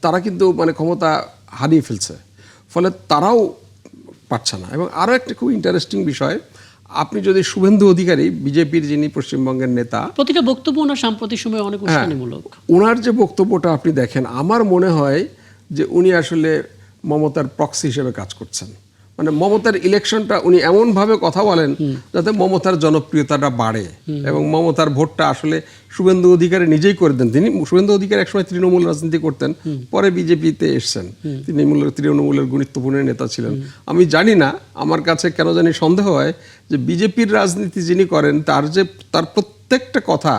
তারা কিন্তু মানে ক্ষমতা হারিয়ে ফেলছে, ফলে তারাও পারছে না। এবং আরও একটা খুব ইন্টারেস্টিং বিষয়, আপনি যদি শুভেন্দু অধিকারী, বিজেপির যিনি পশ্চিমবঙ্গের নেতা, প্রতিটা বক্তব্য ওনার সাম্প্রতিক সময় অনেক উস্কানিমূলক। ওনার যে বক্তব্যটা আপনি দেখেন, আমার মনে হয় যে উনি আসলে মমতার প্রক্সি হিসেবে কাজ করছেন। মানে মমতার ইলেকশনটা উনি এমনভাবে কথা বলেন যাতে মমতার জনপ্রিয়তাটা বাড়ে এবং মমতার ভোটটা আসলে শুভেন্দু অধিকারী নিজেই করে দেন। তিনি শুভেন্দু অধিকারী একসময় তৃণমূল রাজনীতি করতেন, পরে বিজেপিতে এসছেন। তিনি তৃণমূলের গুরুত্বপূর্ণ নেতা ছিলেন। আমি জানি না, আমার কাছে কেন জানি সন্দেহ হয় যে বিজেপির রাজনীতি যিনি করেন তার প্রত্যেকটা কথা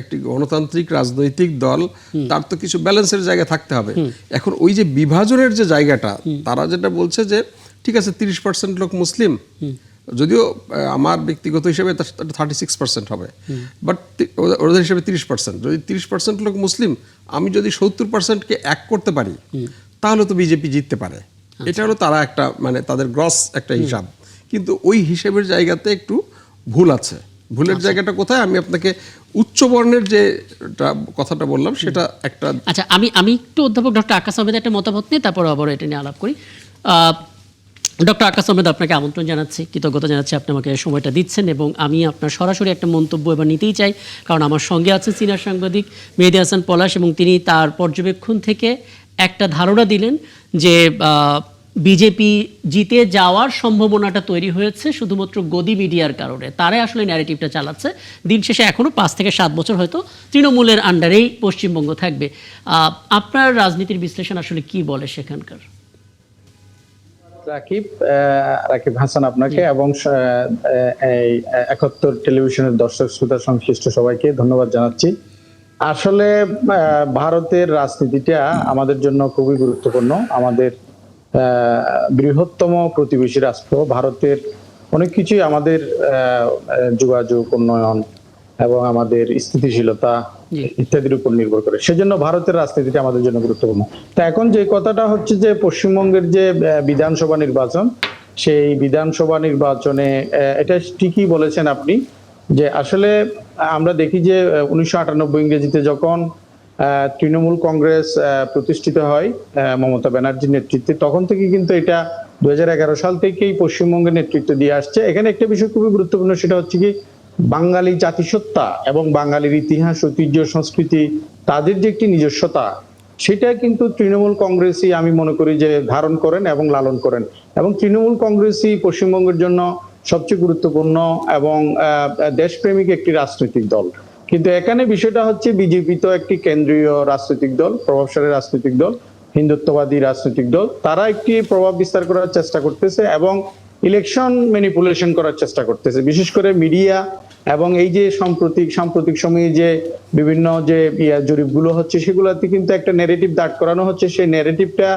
একটি গণতান্ত্রিক রাজনৈতিক দল, তার তো কিছু ব্যালেন্সের জায়গা থাকতে হবে। এখন ওই যে বিভাজনের যে জায়গাটা, তারা যেটা বলছে যে ঠিক আছে 30% লোক মুসলিম, যদিও আমার ব্যক্তিগত হিসেবে 36% হবে, বাট ওদের হিসেবে 30%। যদি 30% লোক মুসলিম, আমি যদি 70%কে এক করতে পারি তাহলে তো বিজেপি জিততে পারে। এটা হলো তারা একটা মানে তাদের গ্রস একটা হিসাব, কিন্তু ওই হিসেবের জায়গাতে একটু ভুল আছে। ভুলের জায়গাটা কোথায়? আমি আপনাকে উচ্চ বর্ণের যে কথাটা বললাম সেটা একটা। আচ্ছা, আমি একটু অধ্যাপক ডক্টর আকাশ আহমেদের একটা মতামত নিয়ে তারপর আবার এটা নিয়ে আলাপ করি। ডক্টর আকাশ আহমেদ, আপনাকে আমন্ত্রণ জানাচ্ছি, কৃতজ্ঞতা জানাচ্ছি আপনি আমাকে সময়টা দিচ্ছেন, এবং আমি আপনার সরাসরি একটা মন্তব্য এবার নিতেই চাই, কারণ আমার সঙ্গে আছেন সিনিয়র সাংবাদিক মেহেদী হাসান পলাশ, এবং তিনি তার পর্যবেক্ষণ থেকে একটা ধারণা দিলেন যে বিজেপি জিতে যাওয়ার সম্ভাবনাটা তৈরি হয়েছে শুধুমাত্র গদি মিডিয়ার কারণে। তারাই আসলে ন্যারেটিভটা চালাচ্ছে। দিন শেষে এখনও 5 থেকে 7 বছর হয়তো তৃণমূলের আন্ডারেই পশ্চিমবঙ্গ থাকবে। আপনার রাজনীতির বিশ্লেষণ আসলে কি বলে সেখানকার? রাকিব হাসান আপনাকে এবং এই 71 টেলিভিশনের দর্শক শ্রোতা সংশ্লিষ্ট সবাইকে ধন্যবাদ জানাচ্ছি। আসলে ভারতের রাজনীতিটা আমাদের জন্য খুবই গুরুত্বপূর্ণ। আমাদের বৃহত্তম প্রতিবেশী রাষ্ট্র ভারতের অনেক কিছুই আমাদের যোগাযোগ, উন্নয়ন এবং আমাদের স্থিতিশীলতা ইত্যাদির উপর নির্ভর করে। সেজন্য ভারতের রাজনীতিটা আমাদের জন্য গুরুত্বপূর্ণ। তা এখন যে কথাটা হচ্ছে যে পশ্চিমবঙ্গের যে বিধানসভা নির্বাচন, সেই বিধানসভা নির্বাচনে এটা ঠিকই বলেছেন আপনি যে আসলে আমরা দেখি যে 1998 ইংরেজিতে যখন তৃণমূল কংগ্রেস প্রতিষ্ঠিত হয় মমতা ব্যানার্জির নেতৃত্বে, তখন থেকে কিন্তু এটা 2011 সাল থেকেই পশ্চিমবঙ্গের নেতৃত্ব দিয়ে আসছে। এখানে একটা বিষয় খুবই গুরুত্বপূর্ণ, সেটা হচ্ছে কি বাঙালি জাতিসত্তা এবং বাঙালির ইতিহাস, ঐতিহ্য, সংস্কৃতি, তাদের যে একটি নিজস্বতা, সেটা কিন্তু তৃণমূল কংগ্রেসই আমি মনে করি যে ধারণ করেন এবং লালন করেন। এবং তৃণমূল কংগ্রেসই পশ্চিমবঙ্গের জন্য সবচেয়ে গুরুত্বপূর্ণ এবং দেশপ্রেমিক একটি রাজনৈতিক দল। কিন্তু এখানে বিষয়টা হচ্ছে বিজেপি তো একটি কেন্দ্রীয় রাজনৈতিক দল, প্রভাবশালী রাজনৈতিক দল, হিন্দুত্ববাদী রাজনৈতিক দল। তারা একটি প্রভাব বিস্তার করার চেষ্টা করতেছে এবং ইলেকশন ম্যানিপুলেশন করার চেষ্টা করতেছে, বিশেষ করে মিডিয়া। এবং এই যে সাম্প্রতিক সময়ে যে বিভিন্ন যে জরিপগুলো হচ্ছে, সেগুলোতে কিন্তু একটা ন্যারেটিভ দাঁড় করানো হচ্ছে। সেই ন্যারেটিভটা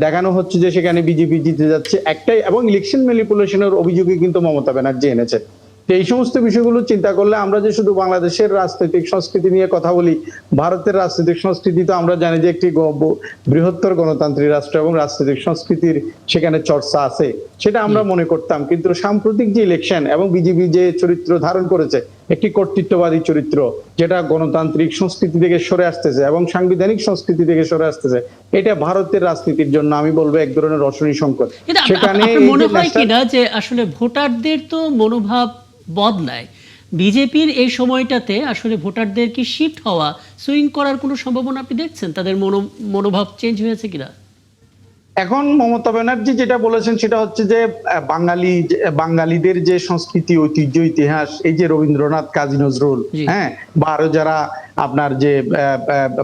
দেখানো হচ্ছে যে সেখানে বিজেপি জিতে যাচ্ছে একটাই, এবং ইলেকশন ম্যানিপুলেশনের অভিযোগে কিন্তু মমতা ব্যানার্জি এনেছে। তো এই সমস্ত বিষয়গুলো চিন্তা করলে আমরা যে শুধু বাংলাদেশের রাজনৈতিক সংস্কৃতি নিয়ে কথা বলি, ভারতের রাজনৈতিক সংস্কৃতি তো আমরা জানি যে একটি বৃহত্তর গণতান্ত্রিক রাষ্ট্র এবং রাজনৈতিক সংস্কৃতির সেখানে চর্চা আছে, সেটা আমরা মনে করতাম। কিন্তু সাম্প্রতিক যে ইলেকশন এবং বিজেপি যে চরিত্র ধারণ করেছে, একটি কর্তৃত্ববাদী চরিত্র, যেটা গণতান্ত্রিক সংস্কৃতি থেকে সরে আসতেছে এবং সাংবিধানিক সংস্কৃতি থেকে সরে আসতেছে, এটা ভারতের রাজনীতির জন্য আমি বলবো এক ধরনের রসনী সংকট। সেখানে মনে হয় কিনা যে আসলে ভোটারদের তো মনোভাব বদলায়, বিজেপির এই সময়টাতে আসলে ভোটারদের কি শিফট হওয়া, সুইং করার কোনো সম্ভাবনা আপনি দেখছেন? তাদের মনোভাব চেঞ্জ হয়েছে কিনা? এখন মমতা ব্যানার্জি যেটা বলেছেন সেটা হচ্ছে যে বাঙালিদের যে সংস্কৃতি, ঐতিহ্য, ইতিহাস, এই যে রবীন্দ্রনাথ, কাজী নজরুল, হ্যাঁ, বা আরো যারা আপনার যে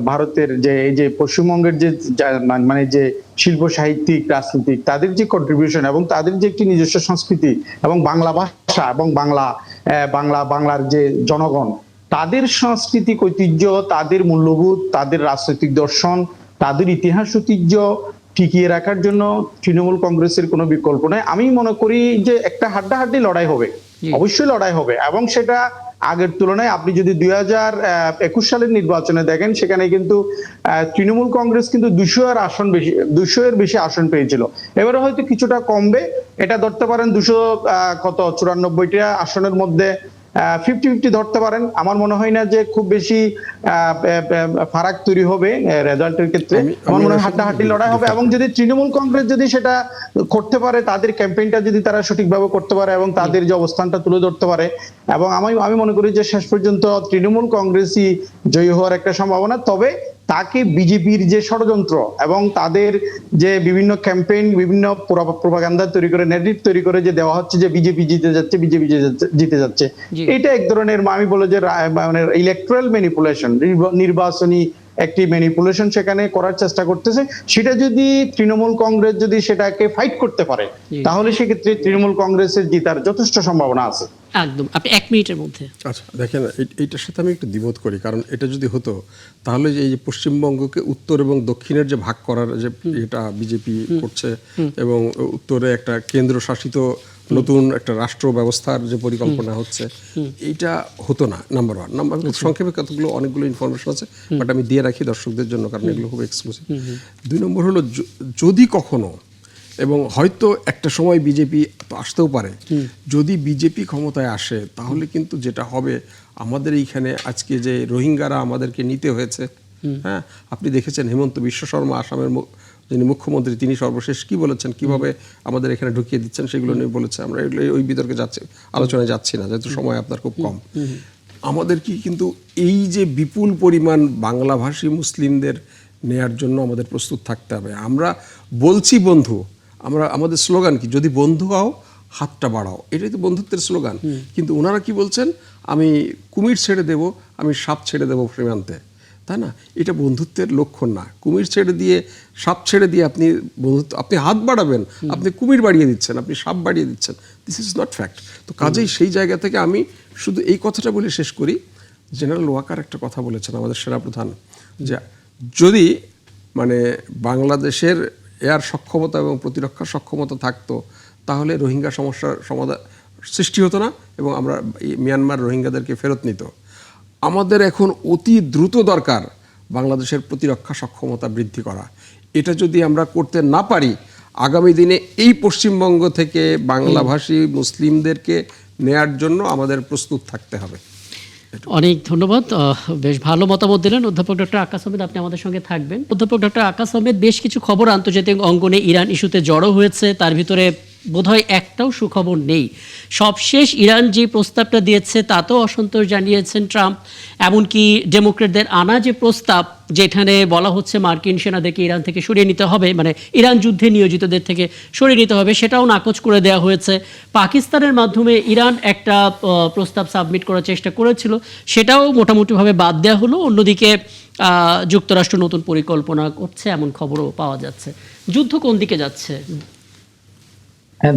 ভারতের যে এই যে পশ্চিমবঙ্গের যে মানে যে শিল্প সাহিত্যিক, রাজনীতিক, তাদের যে কন্ট্রিবিউশন এবং তাদের যে একটি নিজস্ব সংস্কৃতি এবং বাংলা ভাষা এবং বাংলার যে জনগণ, তাদের সাংস্কৃতিক ঐতিহ্য, তাদের মূল্যবোধ, তাদের রাজনৈতিক দর্শন, তাদের ইতিহাস ঐতিহ্য টিকিয়ে রাখার জন্য তৃণমূল কংগ্রেসের কোনো বিকল্প নাই। আমি মনে করি যে একটা হাড্ডাহাড্ডি লড়াই হবে, অবশ্যই লড়াই হবে। এবং সেটা আগের তুলনায় আপনি যদি 2021 সালের নির্বাচনে দেখেন, সেখানে কিন্তু তৃণমূল কংগ্রেস কিন্তু 200 এর বেশি আসন পেয়েছিল। এবারে হয়তো কিছুটা কমবে, এটা ধরতে পারেন 294টা আসনের মধ্যে 50-50 ধরতে পারেন। আমার মনে হয় না যে খুব বেশি ফারাক তৈরি হবে রেজাল্টের ক্ষেত্রে। আমার মনে হয় হাড্ডাহাড্ডি লড়াই হবে। এবং যদি তৃণমূল কংগ্রেস যদি সেটা করতে পারে, তাদের ক্যাম্পেইনটা যদি তারা সঠিকভাবে করতে পারে এবং তাদের যে অবস্থানটা তুলে ধরতে পারে, এবং আমি মনে করি যে শেষ পর্যন্ত তৃণমূল কংগ্রেসই জয়ী হওয়ার একটা সম্ভাবনা। তবে তাকে বিজেপির যে ষড়যন্ত্র এবং তাদের যে বিভিন্ন ক্যাম্পেইন, বিভিন্ন প্রোপাগান্ডা তৈরি করে, নেগেটিভ তৈরি করে যে দেওয়া হচ্ছে যে বিজেপি জিতে যাচ্ছে, বিজেপি জিতে যাচ্ছে, জি। এটা এক ধরনের আমি বলে যে মানে ইলেকট্রাল ম্যানিপুলেশন, নির্বাচনী একটি ম্যানিপুলেশন সেখানে করার চেষ্টা করতেছে। সেটা যদি তৃণমূল কংগ্রেস যদি সেটাকে ফাইট করতে পারে, জি। তাহলে সেক্ষেত্রে তৃণমূল কংগ্রেসের জিতার যথেষ্ট সম্ভাবনা আছে। একদম, আপনি 1 মিনিটের মধ্যে। আচ্ছা দেখেন, এইটার সাথে আমি একটু দ্বিমত করি, কারণ এটা যদি হতো তাহলে এই যে পশ্চিমবঙ্গকে উত্তর এবং দক্ষিণের যে ভাগ করার যে এটা বিজেপি করছে এবং উত্তরে একটা কেন্দ্রশাসিত নতুন একটা রাষ্ট্র ব্যবস্থার যে পরিকল্পনা হচ্ছে, এইটা হতো না। Number one. নাম্বার সংক্ষেপে কতগুলো অনেকগুলো ইনফরমেশন আছে, বাট আমি দিয়ে রাখি দর্শকদের জন্য, কারণ এগুলো খুব এক্সক্লুসিভ। 2 নম্বর হলো, যদি কখনো, এবং হয়তো একটা সময় বিজেপি আসতেও পারে, যদি বিজেপি ক্ষমতায় আসে তাহলে কিন্তু যেটা হবে, আমাদের এইখানে আজকে যে রোহিঙ্গারা আমাদেরকে নিতে হয়েছে, হ্যাঁ, আপনি দেখেছেন হেমন্ত বিশ্ব শর্মা আসামের যিনি মুখ্যমন্ত্রী, তিনি সর্বশেষ কি বলেছেন, কিভাবে আমাদের এখানে ঢুকিয়ে দিচ্ছেন সেগুলো নিয়ে বলেছে। আমরা ওই বিতর্কে আলোচনায় যাচ্ছি না, যেহেতু সময় আপনার খুব কম। আমাদের কি কিন্তু এই যে বিপুল পরিমাণ বাংলাভাষী মুসলিমদের নেয়ার জন্য আমাদের প্রস্তুত থাকতে হবে। আমরা বলছি বন্ধু, আমাদের স্লোগান কি, যদি বন্ধু হও হাতটা বাড়াও, এটাই তো বন্ধুত্বের স্লোগান। কিন্তু ওনারা কি বলছেন, আমি কুমির ছেড়ে দেব, আমি সাপ ছেড়ে দেবো সীমান্তে, তাই না? এটা বন্ধুত্বের লক্ষণ না। কুমির ছেড়ে দিয়ে, সাপ ছেড়ে দিয়ে আপনি বন্ধুত্ব, আপনি হাত বাড়াবেন, আপনি কুমির বাড়িয়ে দিচ্ছেন, আপনি সাপ বাড়িয়ে দিচ্ছেন। This is not fact. তো কাজেই সেই জায়গা থেকে আমি শুধু এই কথাটা বলে শেষ করি। জেনারেল ওয়াকার একটা কথা বলেছেন, আমাদের সেনাপ্রধান, যে যদি মানে বাংলাদেশের এয়ার সক্ষমতা এবং প্রতিরক্ষা সক্ষমতা থাকতো, তাহলে রোহিঙ্গা সমস্যার সমাধান সৃষ্টি হতো না এবং আমরা মিয়ানমার রোহিঙ্গাদেরকে ফেরত নিত। আমাদের এখন অতি দ্রুত দরকার বাংলাদেশের প্রতিরক্ষা সক্ষমতা বৃদ্ধি করা। এটা যদি আমরা করতে না পারি, আগামী দিনে এই পশ্চিমবঙ্গ থেকে বাংলাভাষী মুসলিমদেরকে নেয়ার জন্য আমাদের প্রস্তুত থাকতে হবে। অনেক ধন্যবাদ। বেশ ভালো মতামত দিলেন অধ্যাপক ডক্টর আকাশ আহমেদ, আপনি আমাদের সঙ্গে থাকবেন। অধ্যাপক ডক্টর আকাশ আহমেদ, বেশ কিছু খবর আন্তর্জাতিক অঙ্গনে ইরান ইস্যুতে জড়ো হয়েছে, তার ভিতরে বোধহয় একটাও সুখবর নেই। সবশেষ ইরান যে প্রস্তাবটা দিয়েছে তাতেও অসন্তোষ জানিয়েছেন ট্রাম্প। এমনকি ডেমোক্রেটদের আনা যে প্রস্তাব, যেখানে বলা হচ্ছে মার্কিন সেনাদেরকে ইরান থেকে সরিয়ে নিতে হবে, মানে ইরান যুদ্ধে নিয়োজিতদের থেকে সরিয়ে নিতে হবে, সেটাও নাকচ করে দেওয়া হয়েছে। পাকিস্তানের মাধ্যমে ইরান একটা প্রস্তাব সাবমিট করার চেষ্টা করেছিল, সেটাও মোটামুটিভাবে বাদ দেওয়া হলো। অন্যদিকে যুক্তরাষ্ট্র নতুন পরিকল্পনা করছে, এমন খবরও পাওয়া যাচ্ছে। যুদ্ধ কোন দিকে যাচ্ছে?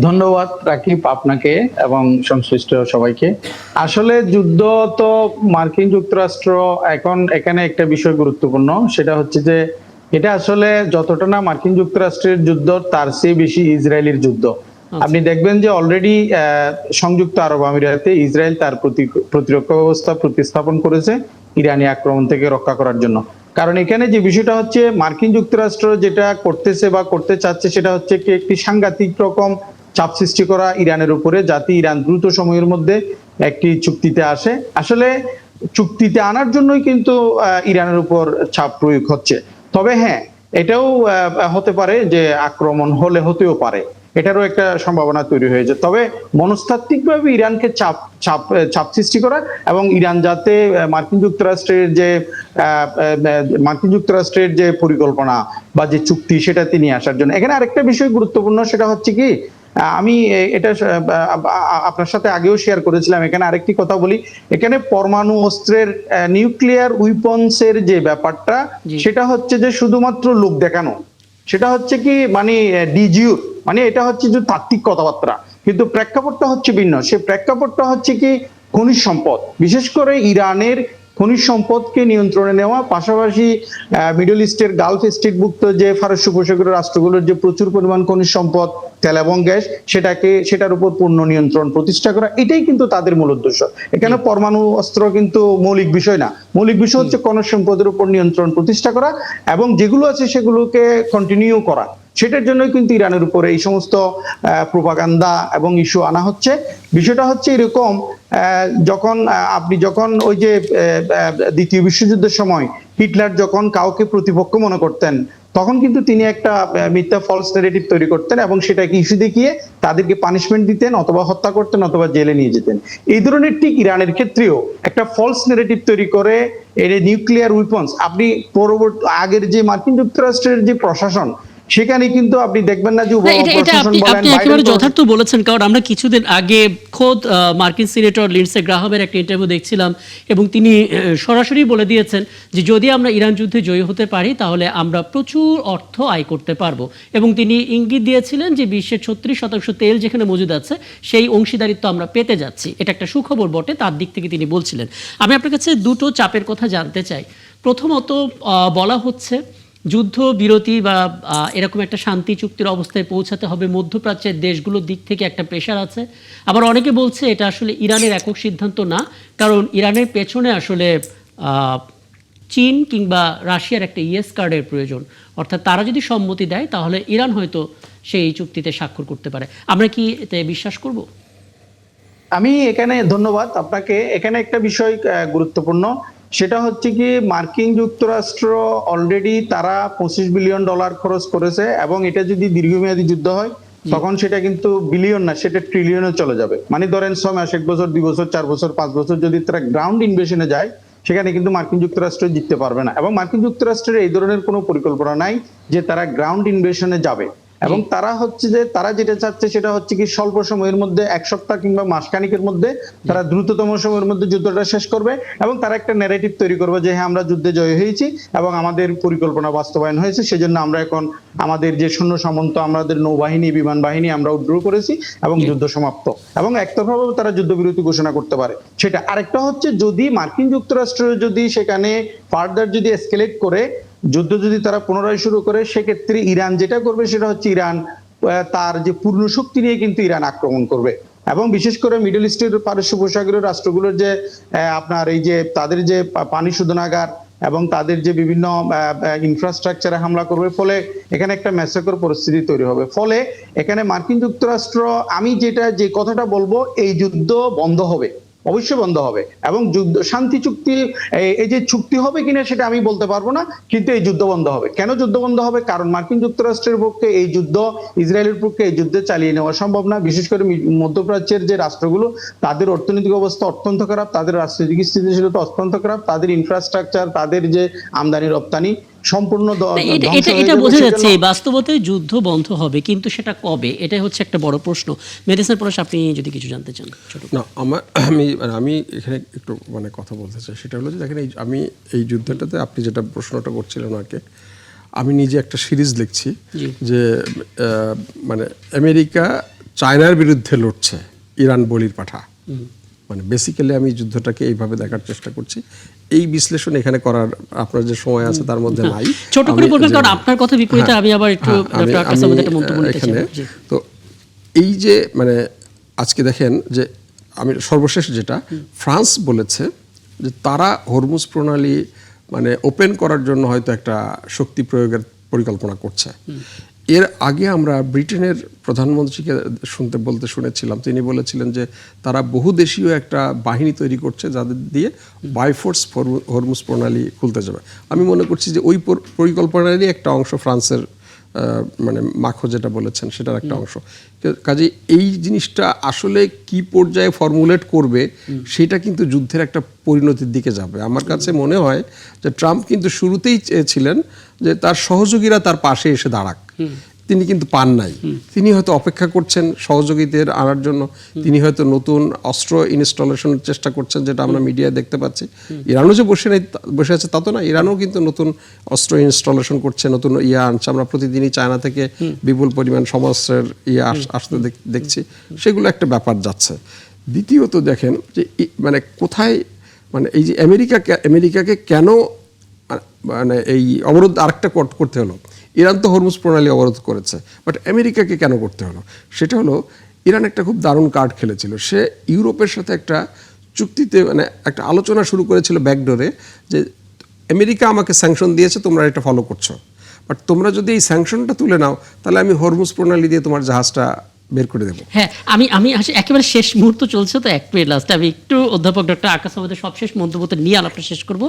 ধন্যবাদ রাকিব আপনাকে এবং সংশ্লিষ্ট সবাইকে। আসলে যুদ্ধ তো মার্কিন যুক্তরাষ্ট্র এখন এখানে একটা বিষয় গুরুত্বপূর্ণ, সেটা হচ্ছে যে এটা আসলে যতটা না মার্কিন যুক্তরাষ্ট্রের যুদ্ধ, তার চেয়ে বেশি ইসরায়েলের যুদ্ধ। আপনি দেখবেন যে অলরেডি সংযুক্ত আরব আমিরাতে ইসরায়েল তার প্রতিরক্ষা ব্যবস্থা প্রতিস্থাপন করেছে ইরানি আক্রমণ থেকে রক্ষা করার জন্য। কারণ এখানে যে বিষয়টা হচ্ছে, মার্কিন যুক্তরাষ্ট্র যেটা করতেছে বা করতে চাচ্ছে, সেটা হচ্ছে কি একটি সাংঘাতিক রকম চাপ সৃষ্টি করা ইরানের উপরে, যাতে ইরান দ্রুত সময়ের মধ্যে একটি চুক্তিতে আসে। আসলে চুক্তিতে আনার জন্যই কিন্তু ইরানের উপর চাপ প্রয়োগ হচ্ছে। তবে হ্যাঁ, এটাও হতে পারে যে আক্রমণ হতেও পারে, এটারও একটা সম্ভাবনা তৈরি হয়েছে। তবে মনস্তাত্ত্বিকভাবে ইরানকে চাপ সৃষ্টি করা এবং ইরান যাতে মার্কিন যুক্তরাষ্ট্রের যে পরিকল্পনা বা যে চুক্তি, সেটাতে নিয়ে আসার জন্য। এখানে আরেকটা বিষয় গুরুত্বপূর্ণ, সেটা হচ্ছে কি, আমি এটা আপনার সাথে আগেও শেয়ার করেছিলাম, এখানে আরেকটি কথা বলি। এখানে পরমাণু অস্ত্রের, নিউক্লিয়ার উইপন্সের যে ব্যাপারটা, সেটা হচ্ছে যে শুধুমাত্র লোক দেখানো, সেটা হচ্ছে কি মানে ডিজিউর, মানে এটা হচ্ছে যে তাত্ত্বিক কথাবার্তা, কিন্তু প্রেক্ষাপটটা হচ্ছে ভিন্ন। সে প্রেক্ষাপটটা হচ্ছে কি খনিজ সম্পদ, বিশেষ করে ইরানের খনিজ সম্পদকে নিয়ন্ত্রণে নেওয়া, পাশাপাশি মিডল ইস্টের গালফ স্টেটভুক্ত যে ফারস্য উপসাগরের রাষ্ট্রগুলোর যে প্রচুর পরিমাণ খনিজ সম্পদ, তেল এবং গ্যাস, সেটার উপর পূর্ণ নিয়ন্ত্রণ প্রতিষ্ঠা করা, এটাই কিন্তু তাদের মূল উদ্দেশ্য। এখানে পরমাণু অস্ত্র কিন্তু মৌলিক বিষয় না। মৌলিক বিষয় হচ্ছে খনিজ সম্পদের উপর নিয়ন্ত্রণ প্রতিষ্ঠা করা এবং যেগুলো আছে সেগুলোকে কন্টিনিউ করা। সেটার জন্যই কিন্তু ইরানের উপরে এই সমস্ত প্রোপাগান্ডা এবং ইস্যু আনা হচ্ছে। বিষয়টা হচ্ছে এরকম, যখন ওই যে দ্বিতীয় বিশ্বযুদ্ধের সময় হিটলার যখন কাউকে প্রতিপক্ষ মনে করতেন, তখন কিন্তু তিনি একটা মিথ্যা ফলস নেগেটিভ তৈরি করতেন এবং সেটাকে ইস্যু দেখিয়ে তাদেরকে পানিশমেন্ট দিতেন অথবা হত্যা করতেন অথবা জেলে নিয়ে যেতেন। এই ধরনের ঠিক ইরানের ক্ষেত্রেও একটা ফলস নেগেটিভ তৈরি করে এর নিউক্লিয়ার উইপন্স, আপনি পরবর্তী আগের যে মার্কিন যুক্তরাষ্ট্রের যে প্রশাসন, সেখানে কিন্তু আপনি দেখবেন না যে প্রশাসন বলেন, আপনি একেবারে যথার্থ বলেছেন। কারণ আমরা কিছুদিন আগে খোদ মার্কিন সিনেটর লিন্ডসে গ্রাহামের একটা ইন্টারভিউ দেখছিলাম এবং তিনি সরাসরি বলে দিয়েছেন যে যদি আমরা ইরান যুদ্ধে জয়ী হতে পারি তাহলে আমরা প্রচুর অর্থ আয় করতে পারবো, এবং তিনি ইঙ্গিত দিয়েছিলেন যে বিশ্বের 36% তেল যেখানে মজুদ আছে সেই অংশীদারিত্ব আমরা পেতে যাচ্ছি। এটা একটা সুখবর বটে, তার দিক থেকে তিনি বলছিলেন। আমি আপনার কাছে দুটো চাপের কথা জানতে চাই। প্রথমত বলা হচ্ছে যুদ্ধ বিরতি বা এরকম একটা শান্তি চুক্তির অবস্থায় পৌঁছাতে হবে, মধ্যপ্রাচ্যের দেশগুলোর দিক থেকে একটা প্রেশার আছে। আবার অনেকে বলছে এটা আসলে ইরানের একক সিদ্ধান্ত না, কারণ ইরানের পেছনে আসলে চীন কিংবা রাশিয়ার একটা ইয়েস কার্ডের প্রয়োজন। অর্থাৎ তারা যদি সম্মতি দেয় তাহলে ইরান হয়তো সেই চুক্তিতে স্বাক্ষর করতে পারে। আমরা কি এতে বিশ্বাস করব? আমি এখানে ধন্যবাদ আপনাকে। এখানে একটা বিষয় গুরুত্বপূর্ণ, সেটা হচ্ছে কি মার্কিন যুক্তরাষ্ট্র অলরেডি তারা $25 বিলিয়ন খরচ করেছে, এবং এটা যদি দীর্ঘমেয়াদী যুদ্ধ হয় তখন সেটা কিন্তু বিলিয়ন না, সেটা ট্রিলিয়নে চলে যাবে। মানে ধরেন 6 মাস, 1 বছর, 2 বছর, 4 বছর, 5 বছর যদি তারা গ্রাউন্ড ইনভেশনে যায়, সেখানে কিন্তু মার্কিন যুক্তরাষ্ট্র জিততে পারবে না। এবং মার্কিন যুক্তরাষ্ট্রের এই ধরনের কোনো পরিকল্পনা নাই যে তারা গ্রাউন্ড ইনভেশনে যাবে। এবং তারা হচ্ছে যে তারা যেটা চাচ্ছে সেটা হচ্ছে কি স্বল্প সময়ের মধ্যে, 1 সপ্তাহ কিংবা মাসখানিকের মধ্যে তারা দ্রুততম সময়ের মধ্যে যুদ্ধটা শেষ করবে, এবং তারা একটা ন্যারেটিভ তৈরি করবে যে হ্যাঁ আমরা যুদ্ধে জয় হয়েছি এবং আমাদের পরিকল্পনা বাস্তবায়ন হয়েছে, সেজন্য আমরা এখন আমাদের যে সৈন্য সামন্ত, আমাদের নৌবাহিনী, বিমান বাহিনী আমরা উইথড্র করেছি এবং যুদ্ধ সমাপ্ত, এবং একতরফাভাবে তারা যুদ্ধবিরতি ঘোষণা করতে পারে। সেটা আরেকটা হচ্ছে যদি মার্কিন যুক্তরাষ্ট্র যদি সেখানে ফার্দার যদি এসকেলেট করে যুদ্ধ যদি তারা পুনরায় শুরু করে, সেক্ষেত্রে ইরান যেটা করবে সেটা হচ্ছে ইরান তার যে পূর্ণ শক্তি নিয়ে কিন্তু ইরান আক্রমণ করবে। এবং বিশেষ করে মিডল ইস্টের পারস্য উপসাগরীয় রাষ্ট্রগুলোর যে আপনার এই যে তাদের যে পানি শোধনাগার এবং তাদের যে বিভিন্ন ইনফ্রাস্ট্রাকচারে হামলা করবে, ফলে এখানে একটা ম্যাসাকার পরিস্থিতি তৈরি হবে। ফলে এখানে মার্কিন যুক্তরাষ্ট্র, আমি যে কথাটা বলবো, এই যুদ্ধ বন্ধ হবে, অবশ্যই বন্ধ হবে, এবং যুদ্ধ শান্তি চুক্তি এই যে চুক্তি হবে কিনা সেটা আমি বলতে পারবো না, কিন্তু এই যুদ্ধ বন্ধ হবে। কেন যুদ্ধ বন্ধ হবে? কারণ মার্কিন যুক্তরাষ্ট্রের পক্ষে এই যুদ্ধ, ইসরায়েলের পক্ষে এই যুদ্ধে চালিয়ে নেওয়া সম্ভব না। বিশেষ করে মধ্যপ্রাচ্যের যে রাষ্ট্রগুলো, তাদের অর্থনৈতিক অবস্থা অত্যন্ত খারাপ, তাদের রাজনৈতিক স্থিতিশীলতা অত্যন্ত খারাপ, তাদের ইনফ্রাস্ট্রাকচার, তাদের যে আমদানি রপ্তানি সম্পূর্ণ এটা বোঝা যাচ্ছে। এই বাস্তবতায় যুদ্ধ বন্ধ হবে, কিন্তু সেটা কবে, এটাই হচ্ছে একটা বড় প্রশ্ন। মেডিসিন পরশ, আপনি যদি কিছু জানতে চান। না, আমি এখানে একটু কথা বলতে চাই। সেটা হলো যে দেখেন, আমি এই যুদ্ধটাতে আপনি যেটা প্রশ্নটা করছিলেন ওনাকে, আমি নিজে একটা সিরিজ লিখছি যে আমেরিকা চায়নার বিরুদ্ধে লড়ছে, ইরান বলির পাঠা। বেসিক্যালি আমি যুদ্ধটাকে এইভাবে দেখার চেষ্টা করছি। এই বিশ্লেষণ এখানে করার আপনার যে সময় আছে তার মধ্যে নাই। ছোট করে বলবেন, কারণ আপনার কথা বিপরীতে আমি আবার একটু এখানে তো এই যে আজকে দেখেন যে আমি সর্বশেষ যেটা ফ্রান্স বলেছে যে তারা হরমুজ প্রণালী ওপেন করার জন্য হয়তো একটা শক্তি প্রয়োগের পরিকল্পনা করছে। এর আগে আমরা ব্রিটেনের প্রধানমন্ত্রীকে বলতে শুনেছিলাম, তিনি বলেছিলেন যে তারা বহুদেশীয় একটা বাহিনী তৈরি করছে যাদের দিয়ে বাইফোর্স হরমুজ প্রণালী খুলতে যাবে। আমি মনে করছি যে ওই পরিকল্পনারই একটা অংশ ফ্রান্সের মাখো যেটা বলেছেন সেটার একটা অংশ। কাজে এই জিনিসটা আসলে কি পর্যায়ে ফর্মুলেট করবে সেটা কিন্তু যুদ্ধের একটা পরিণতির দিকে যাবে। আমার কাছে মনে হয় যে ট্রাম্প কিন্তু শুরুতেই চেয়েছিলেন যে তার সহযোগীরা তার পাশে এসে দাঁড়াক, তিনি কিন্তু পান নাই। তিনি হয়তো অপেক্ষা করছেন সহযোগীদের আনার জন্য, তিনি হয়তো নতুন অস্ত্র ইনস্টলেশনের চেষ্টা করছেন, যেটা আমরা মিডিয়ায় দেখতে পাচ্ছি। ইরানও যে বসে আছে তা তো না, ইরানও কিন্তু নতুন অস্ত্র ইনস্টলেশন করছে, নতুন আনছে। আমরা প্রতিদিনই চায়না থেকে বিপুল পরিমাণ সমস্যার আসতে দেখছি, সেগুলো একটা ব্যাপার যাচ্ছে। দ্বিতীয়ত দেখেন যে কোথায় এই যে আমেরিকাকে কেন এই অবরোধ আরেকটা করতে হলো। ইরান তো হরমুজ প্রণালী অবরোধ করেছে, বাট আমেরিকাকে কেন করতে হলো? সেটা হলো ইরান একটা খুব দারুণ কার্ড খেলেছিল। সে ইউরোপের সাথে একটা চুক্তিতে একটা আলোচনা শুরু করেছিল ব্যাকডোরে, যে আমেরিকা আমাকে স্যাংশন দিয়েছে, তোমরা এটা ফলো করছো, বাট তোমরা যদি এই স্যাংশনটা তুলে নাও তাহলে আমি হরমুজ প্রণালী দিয়ে তোমার জাহাজটা বের করে দেব। হ্যাঁ, আমি একেবারে শেষ মুহূর্ত চলছে তো, এক মিনিট লাস্টে আমি একটু অধ্যাপক ডক্টর আকাশ আমাদের সবশেষ মন্তব্যটা নিয়ে আলাপটা শেষ করব।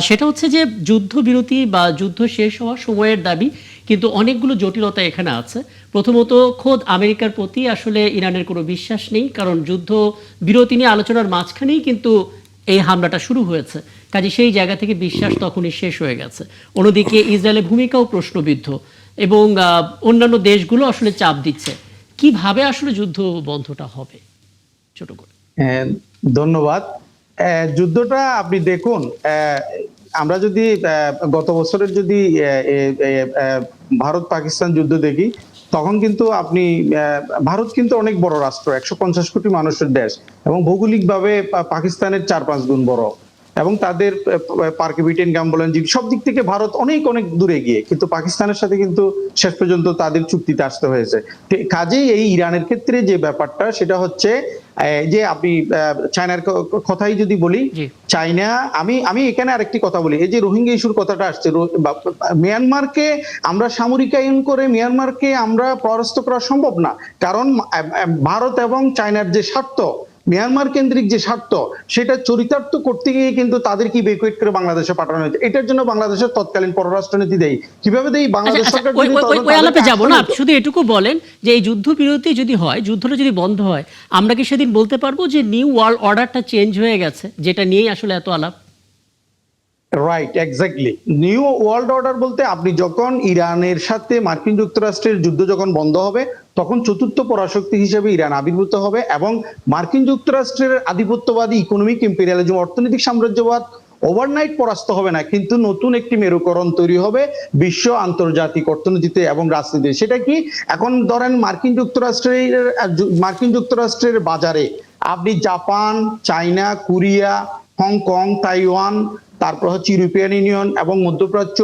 সেটা হচ্ছে যে যুদ্ধবিরতি বা যুদ্ধ শেষ হওয়ার সময়ের দাবি, কিন্তু অনেকগুলো জটিলতা এখানে আছে। প্রথমত, খোদ আমেরিকার প্রতি আসলে ইরানের কোনো বিশ্বাস নেই, কারণ যুদ্ধ বিরতি নিয়ে আলোচনার মাঝখানেই কিন্তু এই হামলাটা শুরু হয়েছে, কাজে সেই জায়গা থেকে বিশ্বাস তখনই শেষ হয়ে গেছে। অন্যদিকে ইসরায়েলের ভূমিকাও প্রশ্নবিদ্ধ, এবং অন্যান্য দেশগুলো আসলে চাপ দিচ্ছে। কিভাবে আসলে যুদ্ধ বন্ধটা হবে, ছোট করে? ধন্যবাদ। যুদ্ধটা আপনি দেখুন, আমরা যদি গত বছরের যদি ভারত পাকিস্তান যুদ্ধ দেখি, তখন কিন্তু আপনি ভারত কিন্তু অনেক বড় রাষ্ট্র, 150 কোটি মানুষের দেশ, এবং ভৌগোলিকভাবে পাকিস্তানের 4-5 গুণ বড়, এবং তাদের পার ক্যাপিটা ইনকাম বলেন, সব দিক থেকে ভারত অনেক অনেক দূরে গিয়ে, কিন্তু পাকিস্তানের সাথে কিন্তু শেষ পর্যন্ত তাদের চুক্তিতে আসতে হয়েছে। কাজেই এই ইরানের ক্ষেত্রে যে ব্যাপারটা, সেটা হচ্ছে যে আপনি চায়নার কথাই যদি বলি, চায়না, আমি এখানে আরেকটি কথা বলি, এই যে রোহিঙ্গা ইস্যুর কথাটা আসছে, মিয়ানমারকে আমরা সামরিকায়ন করে মিয়ানমারকে আমরা পরাস্ত করা সম্ভব না, কারণ ভারত এবং চায়নার যে স্বার্থ, মিয়ানমার কেন্দ্রিক যে স্বার্থ, সেটা চরিতার্থ করতে গিয়ে কিন্তু তাদেরকে ইভ্যাকুয়েট করে বাংলাদেশে পাঠানো হয়েছে। এটার জন্য বাংলাদেশের তৎকালীন পররাষ্ট্রনীতি দেয় কিভাবে দেয় বাংলাদেশ সরকার। ওই আলাপে যাব না, শুধু এটুকু বলেন যে এই যুদ্ধবিরতি যদি হয়, যুদ্ধটা যদি বন্ধ হয়, আমরা কি সেদিন বলতে পারবো যে নিউ ওয়ার্ল্ড অর্ডারটা চেঞ্জ হয়ে গেছে, যেটা নিয়েই আসলে এত আলাপ? Right, exactly. New world order বলতে, আপনি যখন ইরানের সাথে মার্কিন যুক্তরাষ্ট্রের যুদ্ধ যখন বন্ধ হবে, তখন চতুর্থ পরাশক্তি হিসেবে ইরান আবির্ভূত হবে, এবং মার্কিন যুক্তরাষ্ট্রের আধিপত্যবাদী ইকোনমিক ইম্পেরিয়ালিজম, অর্থনৈতিক সাম্রাজ্যবাদ ওভারনাইট পরাস্ত হবে না, কিন্তু নতুন একটি মেরুকরণ তৈরি হবে বিশ্ব আন্তর্জাতিক অর্থনীতিতে এবং রাজনীতিতে। সেটা কি? এখন ধরেন মার্কিন যুক্তরাষ্ট্রের বাজারে আপনি Japan, China, Korea, Hong Kong, Taiwan, তারপর হচ্ছে ইউরোপিয়ান ইউনিয়ন এবং মধ্যপ্রাচ্য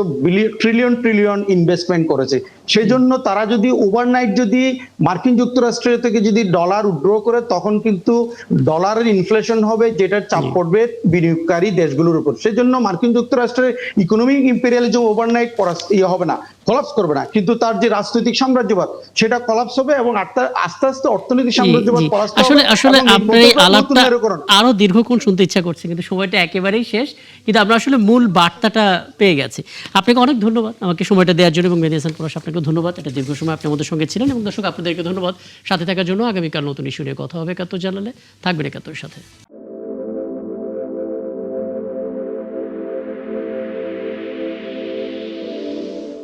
ট্রিলিয়ন ইনভেস্টমেন্ট করেছে। সেই জন্য তারা যদি ওভারনাইট যদি মার্কিন যুক্তরাষ্ট্র থেকে যদি ডলার উইথড্র করে, তখন কিন্তু ডলারের ইনফ্লেশন হবে, যেটার চাপ পড়বে বিনিয়োগকারী দেশগুলোর উপর। সেই জন্য মার্কিন যুক্তরাষ্ট্রের ইকোনমিক ইম্পেরিয়ালিজম ওভারনাইট হবে না, কলাপস করবে না, কিন্তু তার যে রাজনৈতিক সাম্রাজ্যবাদ, সেটা কলাপস হবে, এবং আস্তে আস্তে অর্থনৈতিক সাম্রাজ্যবাদ পরাস্ত হবে। আসলে আপনার এই আলাপটা আরো দীর্ঘক্ষণ শুনতে ইচ্ছা করছে, কিন্তু সময়টা একেবারেই শেষ। কিন্তু আমরা আসলে মূল বার্তাটা পেয়ে গেছি। আপনাকে অনেক ধন্যবাদ আমাকে সময়টা দেওয়ার জন্য, এবং মেহেদী হাসান পলাশ আপনাকে ধন্যবাদ, এটা দীর্ঘ সময় আপনি আমাদের সঙ্গে ছিলেন। এবং দর্শক আপনাদেরকে ধন্যবাদ সাথে থাকার জন্য। আগামীকাল নতুন ইস্যু নিয়ে কথা হবে ৭১ জানালে। থাকবেন ৭১ সাথে।